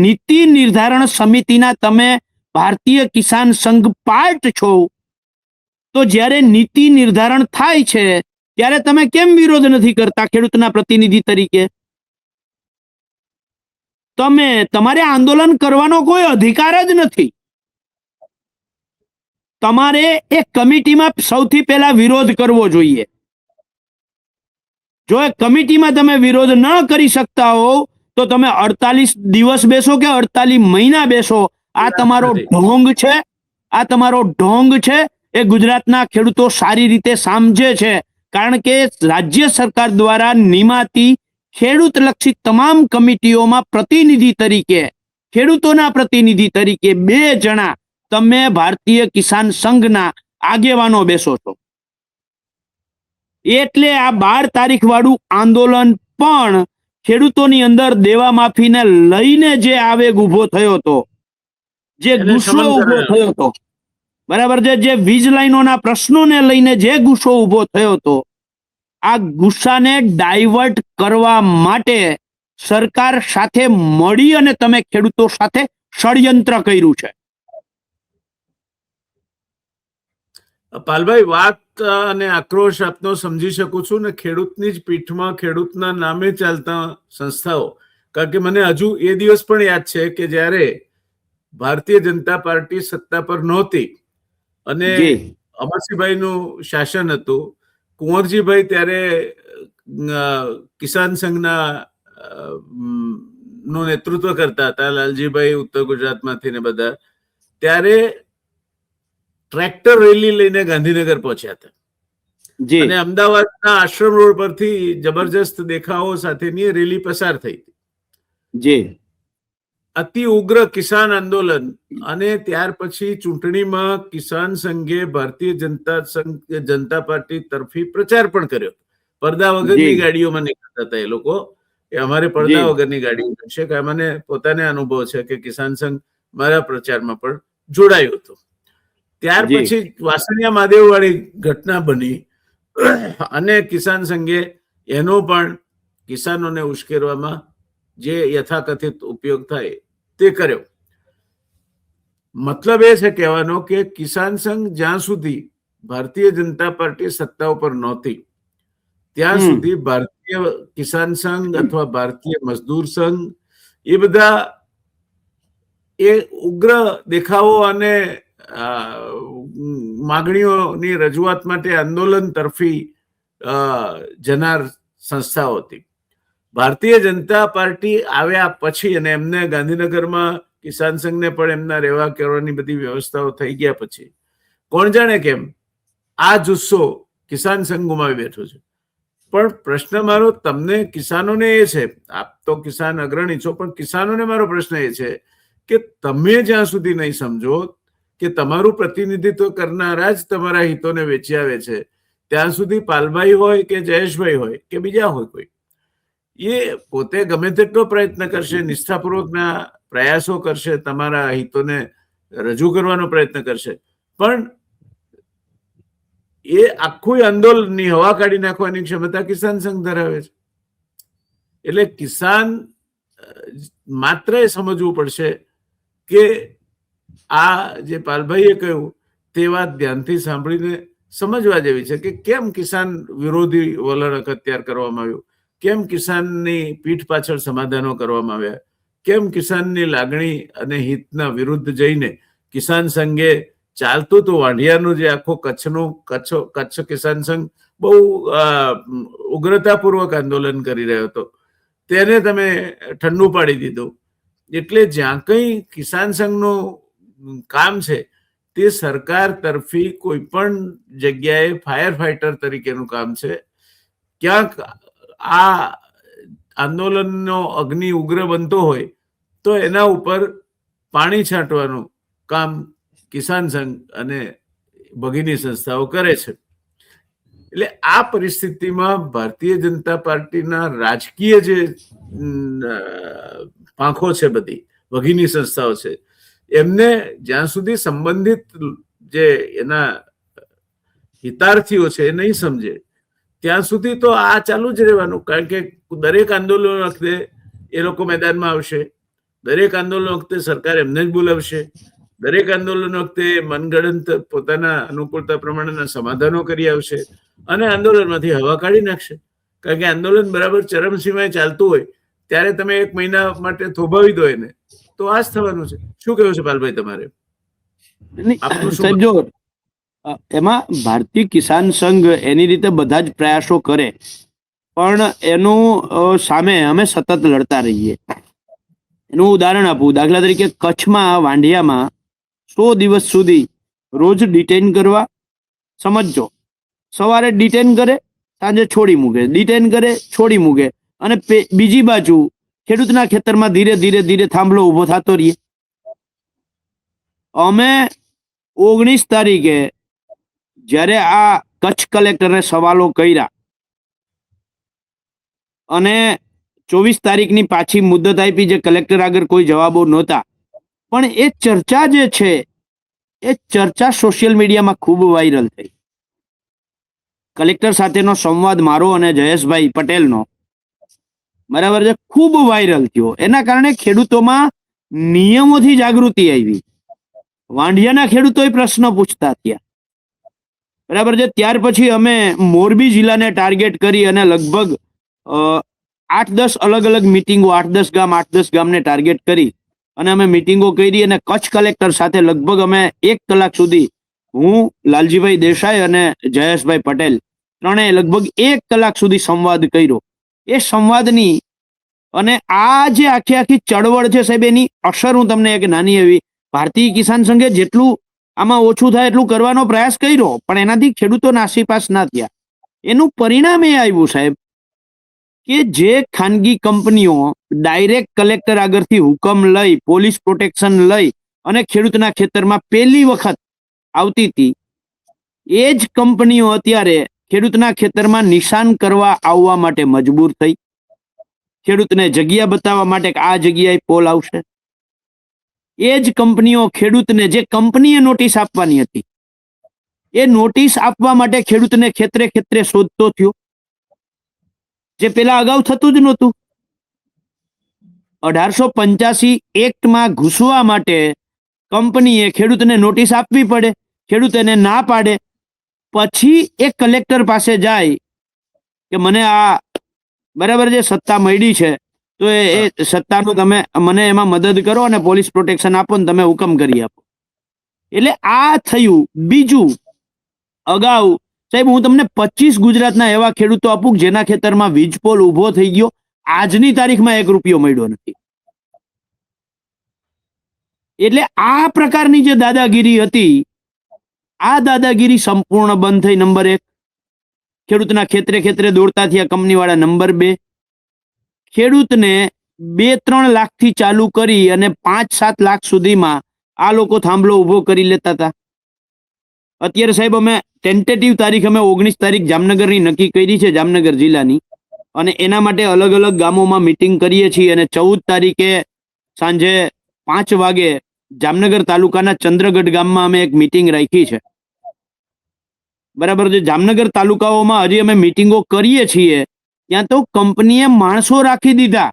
નીતિ નિર્ધારણ સમિતિના તમે ભારતીય કિસાન સંઘ પાર્ટ છો. તો જ્યારે નીતિ નિર્ધારણ થાય છે ત્યારે તમે કેમ વિરોધ નથી કરતા ખેડૂતના પ્રતિનિધિ તરીકે? તમારે આંદોલન કરવાનો કોઈ અધિકાર જ નથી. તમારે એક કમિટીમાં સૌથી પહેલા વિરોધ કરવો જોઈએ. જો એ કમિટીમાં તમે વિરોધ ન કરી શકતા હો તો તમે 48 દિવસ બેસો કે 48 મહિના બેસો. આ તમારો ઢોંગ છે. આ તમારો ઢોંગ છે. એ ગુજરાતના ખેડૂતો સારી રીતે સમજે છે. કારણ કે રાજ્ય સરકાર દ્વારા નિમાતી ખેડૂતલક્ષી તમામ કમિટીઓમાં પ્રતિનિધિ તરીકે, ખેડૂતોના પ્રતિનિધિ તરીકે 2 જણા તમે ભારતીય કિસાન સંઘના આગેવાનો બેસો છો. એટલે આ 12 તારીખ વાળું આંદોલન પણ ખેડૂતોની અંદર દેવા માફીને લઈને જે આવેગ ઉભો થયો હતો, જે ગુસ્સો ઉભો થયો હતો, બરાબર છે, જે વીજ લાઈનોના પ્રશ્નોને લઈને જે ગુસ્સો ઉભો થયો હતો, આ ગુસ્સાને ડાયવર્ટ કરવા માટે સરકાર સાથે મળી અને તમે ખેડૂતો સાથે ષડયંત્ર કર્યું છે. પાલભાઈ, વાત અને આક્રોશ આપનો સમજી શકું છું ને. ખેડૂતની જ પીઠમાં ખેડૂતના નામે ચાલતા સંસ્થાઓ, કારણ કે મને હજુ એ દિવસ પણ યાદ છે કે જ્યારે ભારતીય જનતા પાર્ટી સત્તા પર નહોતી અને અમરસિંહભાઈનું શાસન હતું, કુંવરજીભાઈ ત્યારે કિસાન સંઘના નું નેતૃત્વ કરતા હતા, લાલજીભાઈ ઉત્તર ગુજરાતમાંથી ને બધા, ત્યારે ટ્રેક્ટર રેલી લઈને ગાંધીનગર પહોંચ્યા હતા અને અમદાવાદના આશ્રમ રોડ પરથી જબરજસ્ત દેખાવો સાથેની રેલી પસાર થઈ હતી. અતિ ઉગ્ર કિસાન આંદોલન. અને ત્યાર પછી ચૂંટણીમાં કિસાન સંઘે ભારતીય જનતા પાર્ટી તરફી પ્રચાર પણ કર્યો. પડદા વગરની ગાડીઓમાં નીકળતા હતા એ લોકો. એ અમારે પડદા વગરની ગાડીઓ છે કે મને પોતાને અનુભવ છે કે કિસાન સંઘ મારા પ્રચારમાં પણ જોડાયું હતું. ત્યાર પછી વાસણિયા મહાદેવ વાળી ઘટના બની અને કિસાન સંઘે એનો પણ કિસાનોને ઉશ્કેરવામાં જે યથાકથિત ઉપયોગ થાય તે કર્યો. મતલબ એ છે કહેવાનો કે કિસાન સંઘ જ્યાં સુધી ભારતીય જનતા પાર્ટી સત્તા ઉપર નહોતી ત્યાં સુધી ભારતીય કિસાન સંઘ અથવા ભારતીય મજદૂર સંઘ એ બધા એ ઉગ્ર દેખાવો અને માગણીઓની રજૂઆત માટે આંદોલન તરફી જનાર સંસ્થાઓ હતી. ભારતીય જનતા પાર્ટી આવ્યા પછી અને એમને ગાંધીનગરમાં કિસાન સંઘને પણ એમના રહેવા કરવાની બધી વ્યવસ્થાઓ થઈ ગયા પછી કોણ જાણે કેમ આ જુસ્સો કિસાન સંઘ ગુમાવી બેઠો છે. પણ પ્રશ્ન મારો તમને કિસાનોને એ છે, આપ તો કિસાન અગ્રણી છો, પણ કિસાનોને મારો પ્રશ્ન એ છે કે તમે જ્યાં સુધી નહીં સમજો કે તમારું પ્રતિનિધિત્વ કરનારા જ તમારા હિતોને વેચી આવે છે ત્યાં સુધી પાલભાઈ હોય કે જયેશભાઈ હોય કે બીજા હોય કોઈ એ પોતે ગમે તેટલો પ્રયત્ન કરશે, નિષ્ઠાપૂર્વકના પ્રયાસો કરશે, તમારા હિતોને રજૂ કરવાનો પ્રયત્ન કરશે, પણ એ આખું આંદોલનની હવા કાઢી નાખવાની ક્ષમતા કિસાન સંઘ ધરાવે છે. એટલે કિસાન માત્ર એ સમજવું પડશે કે આ જે પાલભાઈએ કહ્યું તે વાત ધ્યાનથી સાંભળીને સમજવા જેવી છે કે કેમ કિસાન વિરોધી વલણ અખત્યાર કરવામાં આવ્યું, કેમ કિસાનની પીઠ પાછળ સમાધાનો કરવામાં આવ્યા, કેમ કિસાનની લાગણી અને હિતના વિરુદ્ધ જઈને કિસાન સંઘે ચાલતું હતું વાંઢિયાનું જે આખો કચ્છ કિસાન સંઘ બહુ ઉગ્રતાપૂર્વક આંદોલન કરી રહ્યો હતો તેને તમે ઠંડુ પાડી દીધું. એટલે જ્યાં કંઈ કિસાન સંઘનું કામ છે તે સરકાર તરફી કોઈ પણ જગ્યાએ ફાયર ફાઈટર તરીકેનું કામ છે. ક્યાંક આ આંદોલનનો અગ્નિ ઉગ્ર બનતો હોય તો એના ઉપર પાણી છાંટવાનું કામ કિસાન સંઘ અને ભગીની સંસ્થાઓ કરે છે. એટલે આ પરિસ્થિતિમાં ભારતીય જનતા પાર્ટીના રાજકીય જે પાંખો છે, બધી ભગીની સંસ્થાઓ છે, એમને જ્યાં સુધી સંબંધિત જે એના હિતાર્થીઓ છે એ નહીં સમજે ત્યાં સુધી તો આ ચાલુ જ રહેવાનું. કારણ કે દરેક આંદોલન વખતે એ લોકો મેદાનમાં આવશે, દરેક આંદોલન વખતે સરકાર એમને જ બોલાવશે, દરેક આંદોલન વખતે મનગણત પોતાના અનુકૂળતા પ્રમાણેના સમાધાનો કરી આવશે અને આંદોલનમાંથી હવા કાઢી નાખશે. કારણ કે આંદોલન બરાબર ચરમસીમાએ ચાલતું હોય ત્યારે તમે એક મહિના માટે થોભાવી દો એને, તો આ જ થવાનું છે. શું કહ્યું છે પાલભાઈ તમારે? સાહેબ જો એમાં ભારતીય કિસાન સંઘ એની રીતે બધા જ પ્રયાસો કરે પણ એનું સામે અમે સતત લડતા રહીએ. એનું ઉદાહરણ આપું, દાખલા તરીકે કચ્છમાં વાંઢિયામાં 100 દિવસ સુધી રોજ ડિટેન કરવા, સમજો, સવારે ડિટેન કરે, સાંજે છોડી મૂકે, ડિટેન કરે, છોડી મૂકે, અને બીજી બાજુ ખેડૂતના ખેતરમાં ધીરે ધીરે ધીરે થાંભલો ઉભો થતો રહીએ. અમે 19 તારીખે જ્યારે આ કચ્છ કલેક્ટરને સવાલો કર્યા અને 24 તારીખની પાછી મુદત આપી, જે કલેક્ટર આગળ કોઈ જવાબો નહોતા, પણ એ ચર્ચા જે છે એ ચર્ચા સોશિયલ મીડિયામાં ખૂબ વાયરલ થઈ. કલેક્ટર સાથેનો સંવાદ મારો અને જયેશભાઈ પટેલનો, બરાબર છે, ખૂબ વાયરલ થયો. એના કારણે ખેડૂતોમાં નિયમોથી જાગૃતિ આવી, વાંઢિયાના ખેડૂતોએ પ્રશ્ન પૂછતા થયા, બરાબર છે. ત્યાર પછી અમે મોરબી જિલ્લાને ટાર્ગેટ કરી અને લગભગ 8-10 અલગ અલગ મિટિંગો, 8-10 ગામને ટાર્ગેટ કરી અને અમે મિટિંગો કરી અને કચ્છ કલેક્ટર સાથે લગભગ અમે 1 કલાક સુધી, હું, લાલજીભાઈ દેસાઈ અને જયેશભાઈ પટેલ ત્રણેય લગભગ 1 કલાક સુધી સંવાદ કર્યો. એ સંવાદની અને આ જે આખી ચળવળ છે સાહેબ, એની અસર હું તમને એક નાની એવી, ભારતીય કિસાન સંઘે જેટલું આમાં ઓછું થાય એટલું કરવાનો પ્રયાસ કર્યો પણ એનાથી ખેડૂતો નાસીપાસ ના થયા. એનું પરિણામ એ આવ્યું સાહેબ કે જે ખાનગી કંપનીઓ ડાયરેક્ટ કલેક્ટર આગળથી હુકમ લઈ, પોલીસ પ્રોટેક્શન લઈ અને ખેડૂતના ખેતરમાં પહેલી વખત આવતી હતી, એ જ કંપનીઓ અત્યારે ખેડૂતના ખેતરમાં નિશાન કરવા આવવા માટે મજબૂર થઈ. ખેડૂતને જગ્યા બતાવવા માટે આ જગ્યાએ પોલ આવશે. એ જ કંપનીઓ ખેડૂતને, જે કંપનીએ નોટિસ આપવાની હતી, એ નોટિસ આપવા માટે ખેડૂતને ખેતરે ખેતરે શોધતો થયો, જે પેલા અગાઉ થતું જ નહોતું. 1885 એક્ટમાં ઘૂસવા માટે કંપનીએ ખેડૂતને નોટિસ આપવી પડે, ખેડૂત એને ના પાડે, પછી એ કલેક્ટર પાસે જાય કે મને આ બરાબર જે સત્તા મળી છે તો એ સત્તાનું તમે મને એમાં મદદ કરો અને પોલીસ પ્રોટેક્શન આપો ને તમે હુકમ કરી આપો. એટલે આ થયું. બીજું, અગાઉ સાહેબ હું તમને 25 ગુજરાતના એવા ખેડૂતો આપું જેના ખેતરમાં વીજપોલ ઉભો થઈ ગયો, આજની તારીખમાં 1 રૂપિયો મળ્યો નથી. એટલે આ પ્રકારની જે દાદાગીરી હતી, આ દાદાગીરી સંપૂર્ણ બંધ થઈ. નંબર 1, ખેડૂતના ખેતરે ખેતરે દોડતા થયા કંપનીવાળા. નંબર 2, ખેડૂતને 2-3 લાખથી ચાલુ કરી અને 5-7 લાખ સુધીમાં આ લોકો થાંભલો ઉભો કરી લેતા હતા. અત્યારે સાહેબ અમે ટેન્ટેટિવ તારીખ અમે 19 તારીખ જામનગરની નક્કી કરી છે, જામનગર જિલ્લાની, અને એના માટે અલગ અલગ ગામોમાં મિટિંગ કરીએ છીએ. અને 14 તારીખે સાંજે 5 વાગે જામનગર તાલુકાના ચંદ્રગઢ ગામમાં અમે એક મિટિંગ રાખી છે. બરાબર છે. જામનગર તાલુકાઓમાં હજી અમે મિટિંગો કરીએ છીએ, ત્યાં તો કંપનીએ માણસો રાખી દીધા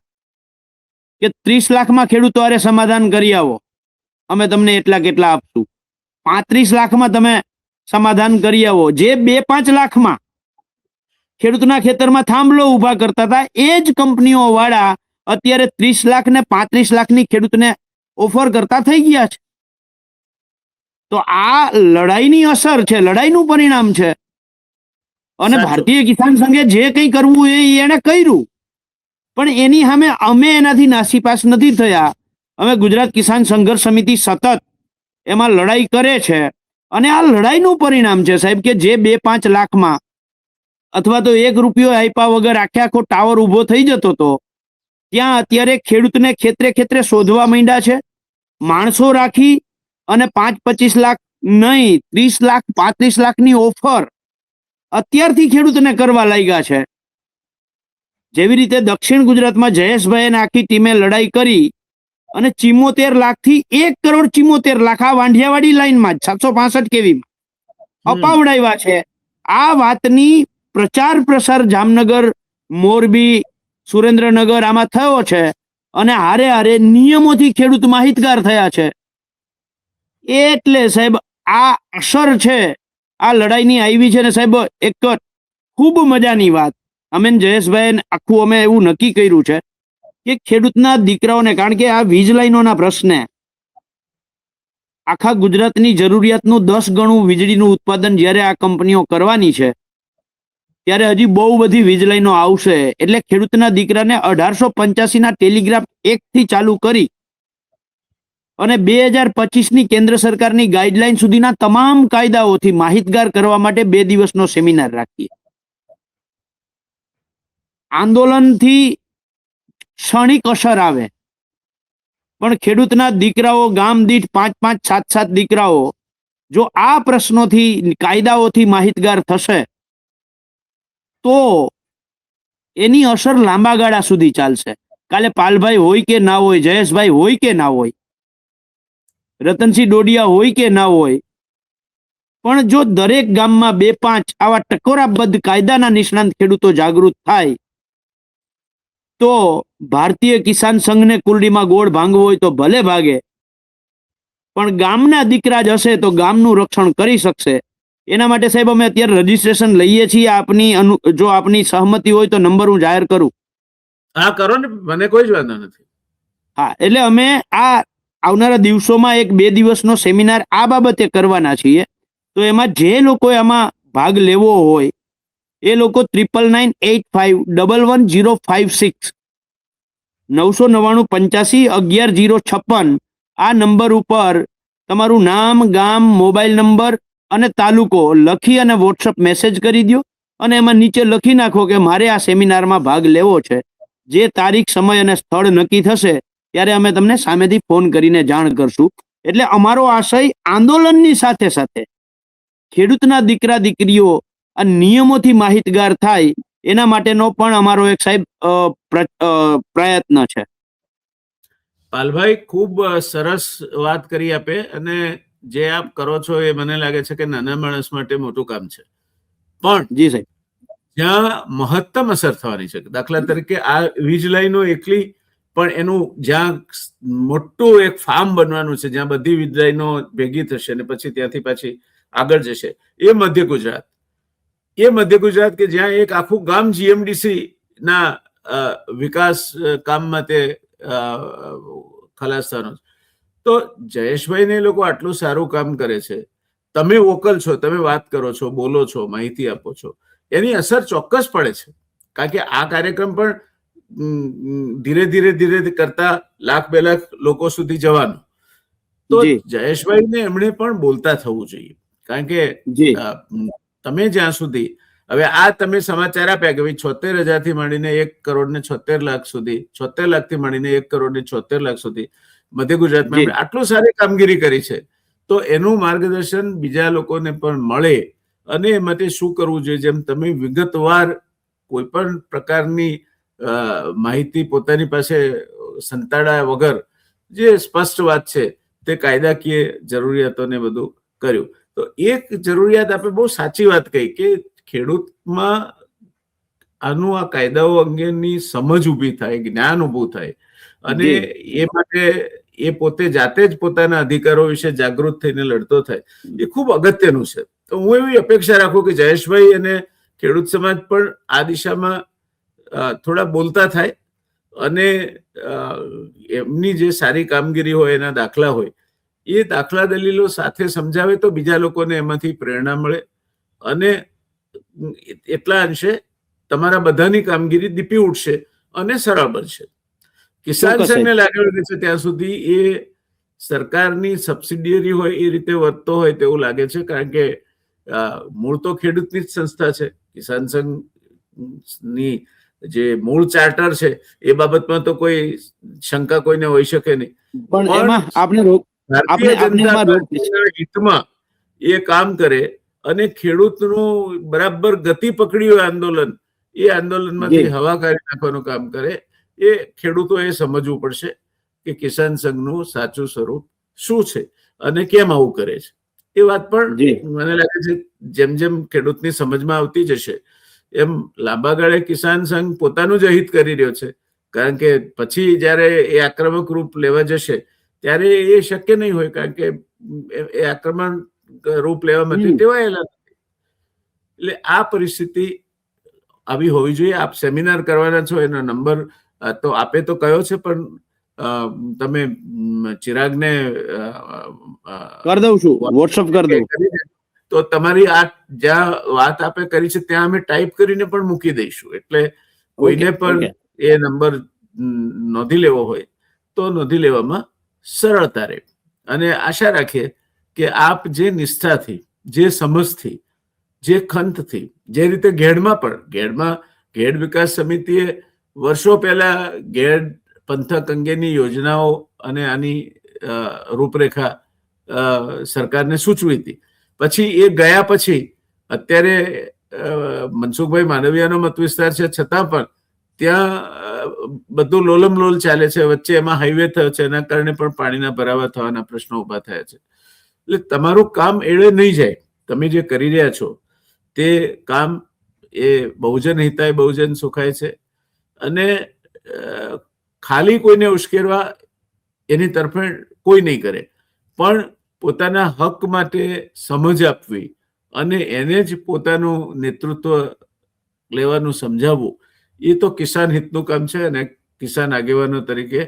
કે 30 લાખમાં ખેડૂતો હારે સમાધાન કરી આવો, અમે તમને એટલા કેટલા આપશું. 35 લાખમાં તમે સમાધાન કરી આવો. જે 2-5 લાખમાં ખેડૂતના ખેતરમાં થાંભલો ઉભા કરતા હતા, એ જ કંપનીઓ વાળા અત્યારે 30 લાખ ને 35 લાખની ખેડૂતને ઓફર કરતા થઈ ગયા છે. તો આ લડાઈની અસર છે, લડાઈનું પરિણામ છે. અને સાચું. ભારતીય કિસાન સંઘે જે કંઈ કરવું એ એને કર્યું, પણ એની સામે અમે એનાથી નાસીપાસ નથી થયા. અમે ગુજરાત કિસાન સંઘર્ષ સમિતિ સતત એમાં લડાઈ કરે છે. અને આ લડાઈનું પરિણામ છે સાહેબ કે જે 2-5 લાખમાં અથવા તો 1 રૂપિયો આપ્યા વગર આખે આખો ટાવર ઉભો થઈ જતો હતો, ત્યાં અત્યારે ખેડૂતને ખેતરે ખેતરે શોધવા માંડ્યા છે. માણસો રાખી અને 5-25 લાખ નહીં, 30 લાખ 35 લાખની ઓફર અત્યારથી ખેડૂતને કરવા લાગ્યા છે. જેવી રીતે દક્ષિણ ગુજરાતમાં જયેશભાઈ આખી ટીમે લડાઈ કરી અને 74 લાખથી 1,74,00,000 આ વાંઢિયાવાડી લાઈનમાં 765 કેવીમાં અપાવડાવ્યા છે. આ વાતની પ્રચાર પ્રસાર જામનગર, મોરબી, સુરેન્દ્રનગર આમાં થયો છે. અને હારે હારે નિયમોથી ખેડૂત માહિતગાર થયા છે. એટલે સાહેબ આ અસર છે આ લડાઈની આવી છે. ને સાહેબ એક ખૂબ મજાની વાત, અમે જયેશભાઈ આખું અમે એવું નક્કી કર્યું છે કે ખેડૂતના દીકરાઓને, કારણ કે આ વીજ લાઈનોના પ્રશ્ને આખા ગુજરાતની જરૂરિયાતનું 10 ગણું વીજળીનું ઉત્પાદન જ્યારે આ કંપનીઓ કરવાની છે, ત્યારે હજી બહુ બધી વીજ લાઈનો આવશે. એટલે ખેડૂતના દીકરાને 1885ના ટેલિગ્રાફ એક્ટથી ચાલુ કરી અને 2025ની કેન્દ્ર સરકારની ગાઈડલાઈન સુધીના તમામ કાયદાઓથી માહિતગાર કરવા માટે 2 દિવસનો સેમિનાર રાખીએ. આંદોલનથી ક્ષણિક અસર આવે, પણ ખેડૂતના દીકરાઓ ગામ દીઠ 5-5, 7-7 દીકરાઓ જો આ પ્રશ્નોથી, કાયદાઓથી માહિતગાર થશે તો એની અસર લાંબા ગાળા સુધી ચાલશે. કાલે પાલભાઈ હોય કે ના હોય, જયેશભાઈ હોય કે ના હોય, રતનસિંહ ડોડિયા હોય કે ના હોય, પણ જો દરેક ગામમાં 2-5 આવા ટકોરાબદ્ધ કાયદાના નિષ્ણાંત ખેડૂતો જાગૃત થાય તો ભારતીય કિસાન સંઘને કુરડીમાં ગોળ ભાંગવો હોય તો ભલે ભાગે, પણ ગામના દીકરા જ હશે તો ગામનું રક્ષણ કરી શકશે. એના માટે સાહેબ અમે અત્યારે રજીસ્ટ્રેશન લઈએ છીએ. જો આપની સહમતિ હોય તો નંબર હું જાહેર કરું. હા, કરો ને, મને કોઈ જ વાંધો નથી. હા, એટલે અમે આ આવનારા દિવસોમાં 1-2 દિવસનો સેમિનાર આ બાબતે કરવાના છીએ. તો એમાં જે લોકોએ આમાં ભાગ લેવો હોય એ લોકો 9998511056 99985111056 આ નંબર ઉપર તમારું નામ, ગામ, મોબાઈલ નંબર અને તાલુકો લખી અને વોટ્સઅપ મેસેજ કરી દો. અને એમાં નીચે લખી નાખો કે મારે આ સેમિનારમાં ભાગ લેવો છે. જે તારીખ, સમય અને સ્થળ નક્કી થશે ત્યારે અમે તમને સામેથી ફોન કરીને જાણ કરશું. એટલે અમારો આશય આંદોલનની સાથે સાથે ખેડૂતના દીકરા દીકરીઓ આ નિયમોથી માહિતગાર થાય એના માટેનો પણ અમારો એક સાહેબ પ્રયત્ન છે. પાલભાઈ, ખૂબ સરસ વાત કરી આપે. અને જે આપ કરો છો એ મને લાગે છે કે નાના માણસ માટે મોટું કામ છે, પણ જી સાહેબ, જ્યાં મહત્તમ અસર થવાની છે, દાખલા તરીકે આ વીજ લાઈનો એકલી પણ એનું જ્યાં મોટું એક ફાર્મ બનવાનું છે, જ્યાં બધી વિદ્યાલયો ભેગી થશે અને પછી ત્યાંથી પાછી આગળ જશે, એ મધ્ય ગુજરાત. એ મધ્ય ગુજરાત કે જ્યાં એક આખું ગામ જીએમડીસી ના વિકાસ કામમાં તે ખલાસ થવાનો છે. તો જયેશભાઈને એ લોકો આટલું સારું કામ કરે છે, તમે વોકલ છો, તમે વાત કરો છો, બોલો છો, માહિતી આપો છો, એની અસર ચોક્કસ પડે છે. કારણ કે આ કાર્યક્રમ પણ ધીરે ધીરે કરતા 1,00,000-2 લાખ લોકો સુધી જવાનું. તો જયેશભાઈને એમણે પણ બોલતા થવું જોઈએ. કારણ કે તમે જ્યાં સુધી હવે આ તમે સમાચાર આપ્યા કે ભાઈ 76,000 થી માંડીને 1,76,00,000 સુધી, 76 લાખથી માંડીને 1,74,00,000 સુધી મધ્ય ગુજરાતમાં એમણે આટલું સારી કામગીરી કરી છે. તો એનું માર્ગદર્શન બીજા લોકોને પણ મળે અને એ માટે શું કરવું જોઈએ, જેમ તમે વિગતવાર કોઈ પણ પ્રકારની માહિતી પોતાની પાસે સંતાડ્યા વગર જે સ્પષ્ટ વાત છે તે કાયદાકીય જરૂરિયાતોને બધું કર્યું. તો એક જરૂરિયાત આપણે બહુ સાચી વાત કહી કે ખેડૂતમાં આનું આ કાયદાઓ અંગેની સમજ ઊભી થાય, જ્ઞાન ઊભું થાય અને એ માટે એ પોતે જાતે જ પોતાના અધિકારો વિશે જાગૃત થઈને લડતો થાય, એ ખૂબ અગત્યનું છે. તો હું એવી અપેક્ષા રાખું કે જયેશભાઈ અને ખેડૂત સમાજ પણ આ દિશામાં થોડા બોલતા થાય અને એમની જે સારી કામગીરી હોય, એના દાખલા હોય, એ દાખલા દલીલો સાથે સમજાવે તો બીજા લોકોને એમાંથી પ્રેરણા મળે અને એટલા અંશે તમારા બધાની કામગીરી દીપી ઉઠશે અને સરળ બનશે. કિસાન સંઘને લાગે છે ત્યાં સુધી એ સરકારની સબસિડિયરી હોય એ રીતે વર્તતો હોય તેવું લાગે છે. કારણ કે મૂળ તો ખેડૂતની જ સંસ્થા છે. કિસાન સંઘની જે મૂળ ચાર્ટર છે એ બાબતમાં તો કોઈ શંકા કોઈને હોઈ શકે નહીં. પણ ભારતીય જનતા પાર્ટીના હિતમાં એ કામ કરે અને ખેડૂતનું બરાબર ગતિ પકડી હોય આંદોલન, એ આંદોલનમાંથી હવા કાઢી નાખવાનું કામ કરે. એ ખેડૂતોએ સમજવું પડશે કે કિસાન સંઘનું સાચું સ્વરૂપ શું છે અને કેમ આવું કરે છે. એ વાત પણ મને લાગે છે જેમ જેમ ખેડૂતની સમજમાં આવતી જશે એમ લાંબા ગાળે કિસાન સંઘ પોતાનું જ હિત કરી રહ્યો છે. કારણ કે પછી જયારે એ આક્રમક રૂપ લેવા જશે ત્યારે એ શક્ય નહીં હોય, કારણ કે એ આક્રમણ રૂપ લેવા માટે ટેવાયેલા નથી. એટલે આ પરિસ્થિતિ આવી હોવી જોઈએ. આપ સેમિનાર કરવાના છો, એનો નંબર તો આપે તો કયો છે, પણ તમે ચિરાગને કરી દઉં છું, વોટ્સઅપ કરી દઉં તો તમારી આ જ્યાં વાત આપે કરી છે ત્યાં અમે ટાઈપ કરીને પણ મૂકી દઈશું. એટલે કોઈને પણ એ નંબર નોંધી લેવો હોય તો નોંધી લેવામાં સરળતા રહે. અને આશા રાખીએ કે આપ જે નિષ્ઠાથી, જે સમજથી, જે ખંતથી, જે રીતે ઘેડ વિકાસ સમિતિએ વર્ષો પહેલા ઘેડ પંથક અંગેની યોજનાઓ અને આની રૂપરેખા સરકારને સૂચવી હતી. પછી એ ગયા પછી અત્યારે મનસુખભાઈ માંડવિયાનો મત વિસ્તાર છે, છતાં પણ ત્યાં બધું લોલમલોલ ચાલે છે. વચ્ચે એમાં હાઈવે થયો છે, એના કારણે પણ પાણીના ભરાવા થવાના પ્રશ્નો ઉભા થયા છે. એટલે તમારું કામ એળે નહીં જાય. તમે જે કરી રહ્યા છો તે કામ એ બહુજન હિતાય બહુજન સુખાય છે. અને ખાલી કોઈને ઉશ્કેરવા એની તરફેણ કોઈ નહીં કરે, પણ પોતાના હક માટે સમજ આપવી અને એને જ પોતાનું નેતૃત્વ લેવાનું સમજાવવું, એ તો કિસાન હિતનું કામ છે. અને કિસાન આગેવાનો તરીકે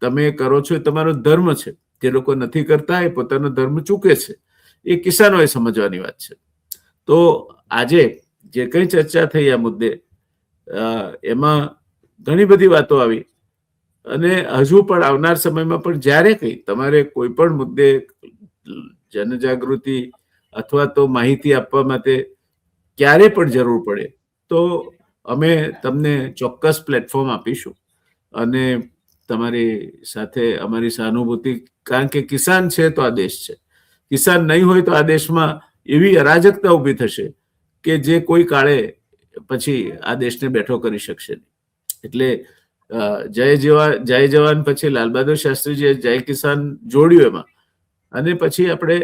તમે કરો છો, એ તમારો ધર્મ છે. જે લોકો નથી કરતા એ પોતાનો ધર્મ ચૂકે છે. એ કિસાનોએ સમજવાની વાત છે. તો આજે જે કંઈ ચર્ચા થઈ આ મુદ્દે, એમાં ઘણી બધી વાતો આવી અને હજુ પણ આવનાર સમયમાં પણ જ્યારે કંઈ તમારે કોઈ પણ મુદ્દે જનજાગૃતિ અથવા તો માહિતી આપવા માટે ક્યારે પણ જરૂર પડે તો અમે તમને ચોક્કસ પ્લેટફોર્મ આપીશું અને તમારી સાથે અમારી સહાનુભૂતિ. કારણ કે કિસાન છે તો આ દેશ છે. કિસાન નહીં હોય તો આ દેશમાં એવી અરાજકતા ઊભી થશે કે જે કોઈ કાળે પછી આ દેશને બેઠો કરી શકશે નહીં. એટલે જય જવાન પછી લાલ બહાદુર શાસ્ત્રીજીએ જય કિસાન જોડ્યું એમાં, અને પછી આપણે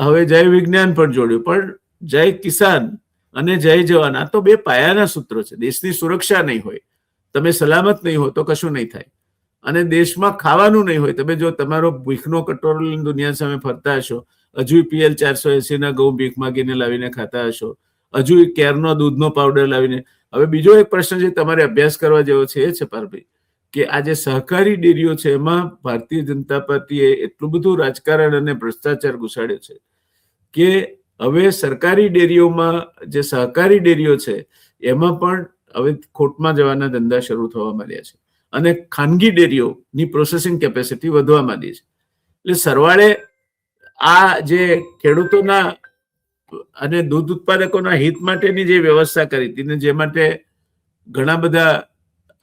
હવે જય વિજ્ઞાન પણ જોડ્યું. પણ જય કિસાન અને જય જવાન આ તો બે પાયાના સૂત્રો છે. દેશની સુરક્ષા નહીં હોય, તમે સલામત નહીં હો તો કશું નહીં થાય. અને દેશમાં ખાવાનું નહીં હોય, તમે જો તમારો ભીખનો કટોરો લઈને દુનિયા સામે ફરતા હશો, હજુ PL 480 ના ઘઉં ભીખ માગીને લાવીને ખાતા હશો, હજુ કેરનો દૂધનો પાવડર લાવીને. હવે બીજો એક પ્રશ્ન જે તમારે અભ્યાસ કરવા જેવો છે એ છે પારભાઈ, કે આ જે સહકારી ડેરીઓ છે એમાં ભારતીય જનતા પાર્ટીએ એટલું બધું રાજકારણ અને ભ્રષ્ટાચાર ઘુસાડ્યો છે કે હવે સરકારી ડેરીઓમાં જે સહકારી ડેરીઓ છે એમાં પણ હવે ખોટમાં જવાના ધંધા શરૂ થવા માંડ્યા છે અને ખાનગી ડેરીઓની પ્રોસેસિંગ કેપેસિટી વધવા માંડી છે. એટલે સરવાળે આ જે ખેડૂતોના અને દૂધ ઉત્પાદકોના હિત માટેની જે વ્યવસ્થા કરી હતી ને જે માટે ઘણા બધા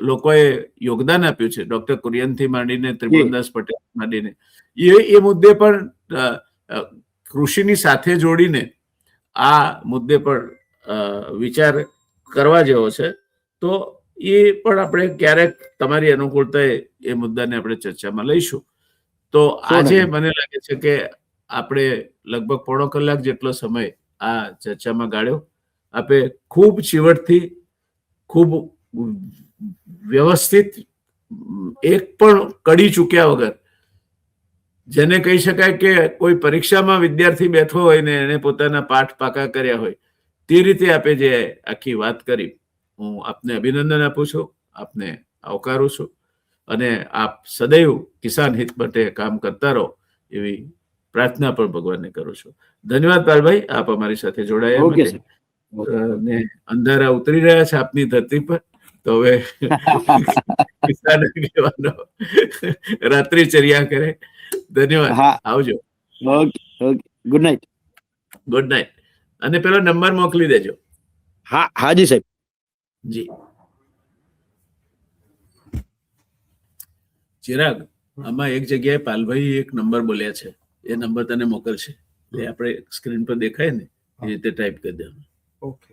લોકોએ યોગદાન આપ્યું છે, ડોક્ટર કુરિયનથી માંડીને ત્રિભુવનદાસ પટેલ માંડીને, એ મુદ્દે પણ કૃષિની સાથે જોડીને આ મુદ્દે પણ વિચાર કરવા જેવો છે. તો એ પણ આપણે ક્યારેક તમારી અનુકૂળતાએ એ મુદ્દાને આપણે ચર્ચામાં લઈશું. તો આજે મને લાગે છે કે આપણે લગભગ પોણો કલાક જેટલો સમય આ ચર્ચામાં ગાળ્યો. આપે ખૂબ ચીવટથી, ખૂબ વ્યવસ્થિત, એક પણ કડી ચૂક્યા વગર, જેને કહી શકાય કે કોઈ પરીક્ષામાં વિદ્યાર્થી બેઠો હોય ને એને પોતાના પાઠ પાકા કર્યા હોય તે રીતે આપે જે આખી વાત કરી, હું આપને અભિનંદન આપું છું, આપને આવકારું છું અને આપ સદૈવ કિસાન હિત માટે કામ કરતા રહો એવી પ્રાર્થના પણ ભગવાનને કરું છું. ધન્યવાદ પાલભાઈ, આપ અમારી સાથે જોડાયા માટે. ને અંધારા ઉતરી રહ્યા છે આપની ધરતી પર, તો હવે કિસાન આગેવાનો રાત્રિચર્યા કરે. ધન્યવાદ, આવજો. Good night. Good night. અને પેલો નંબર મોકલી દેજો. હા જી સાહેબ. જી. ચિરાગ, આમાં એક જગ્યાએ પાલભાઈ એક નંબર બોલ્યા છે, એ નંબર તને મોકલશે, એ આપણે સ્ક્રીન પર દેખાય ને એ રીતે ટાઈપ કરી દેવાનું. ઓકે.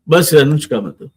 બસ એનું જ કામ હતું.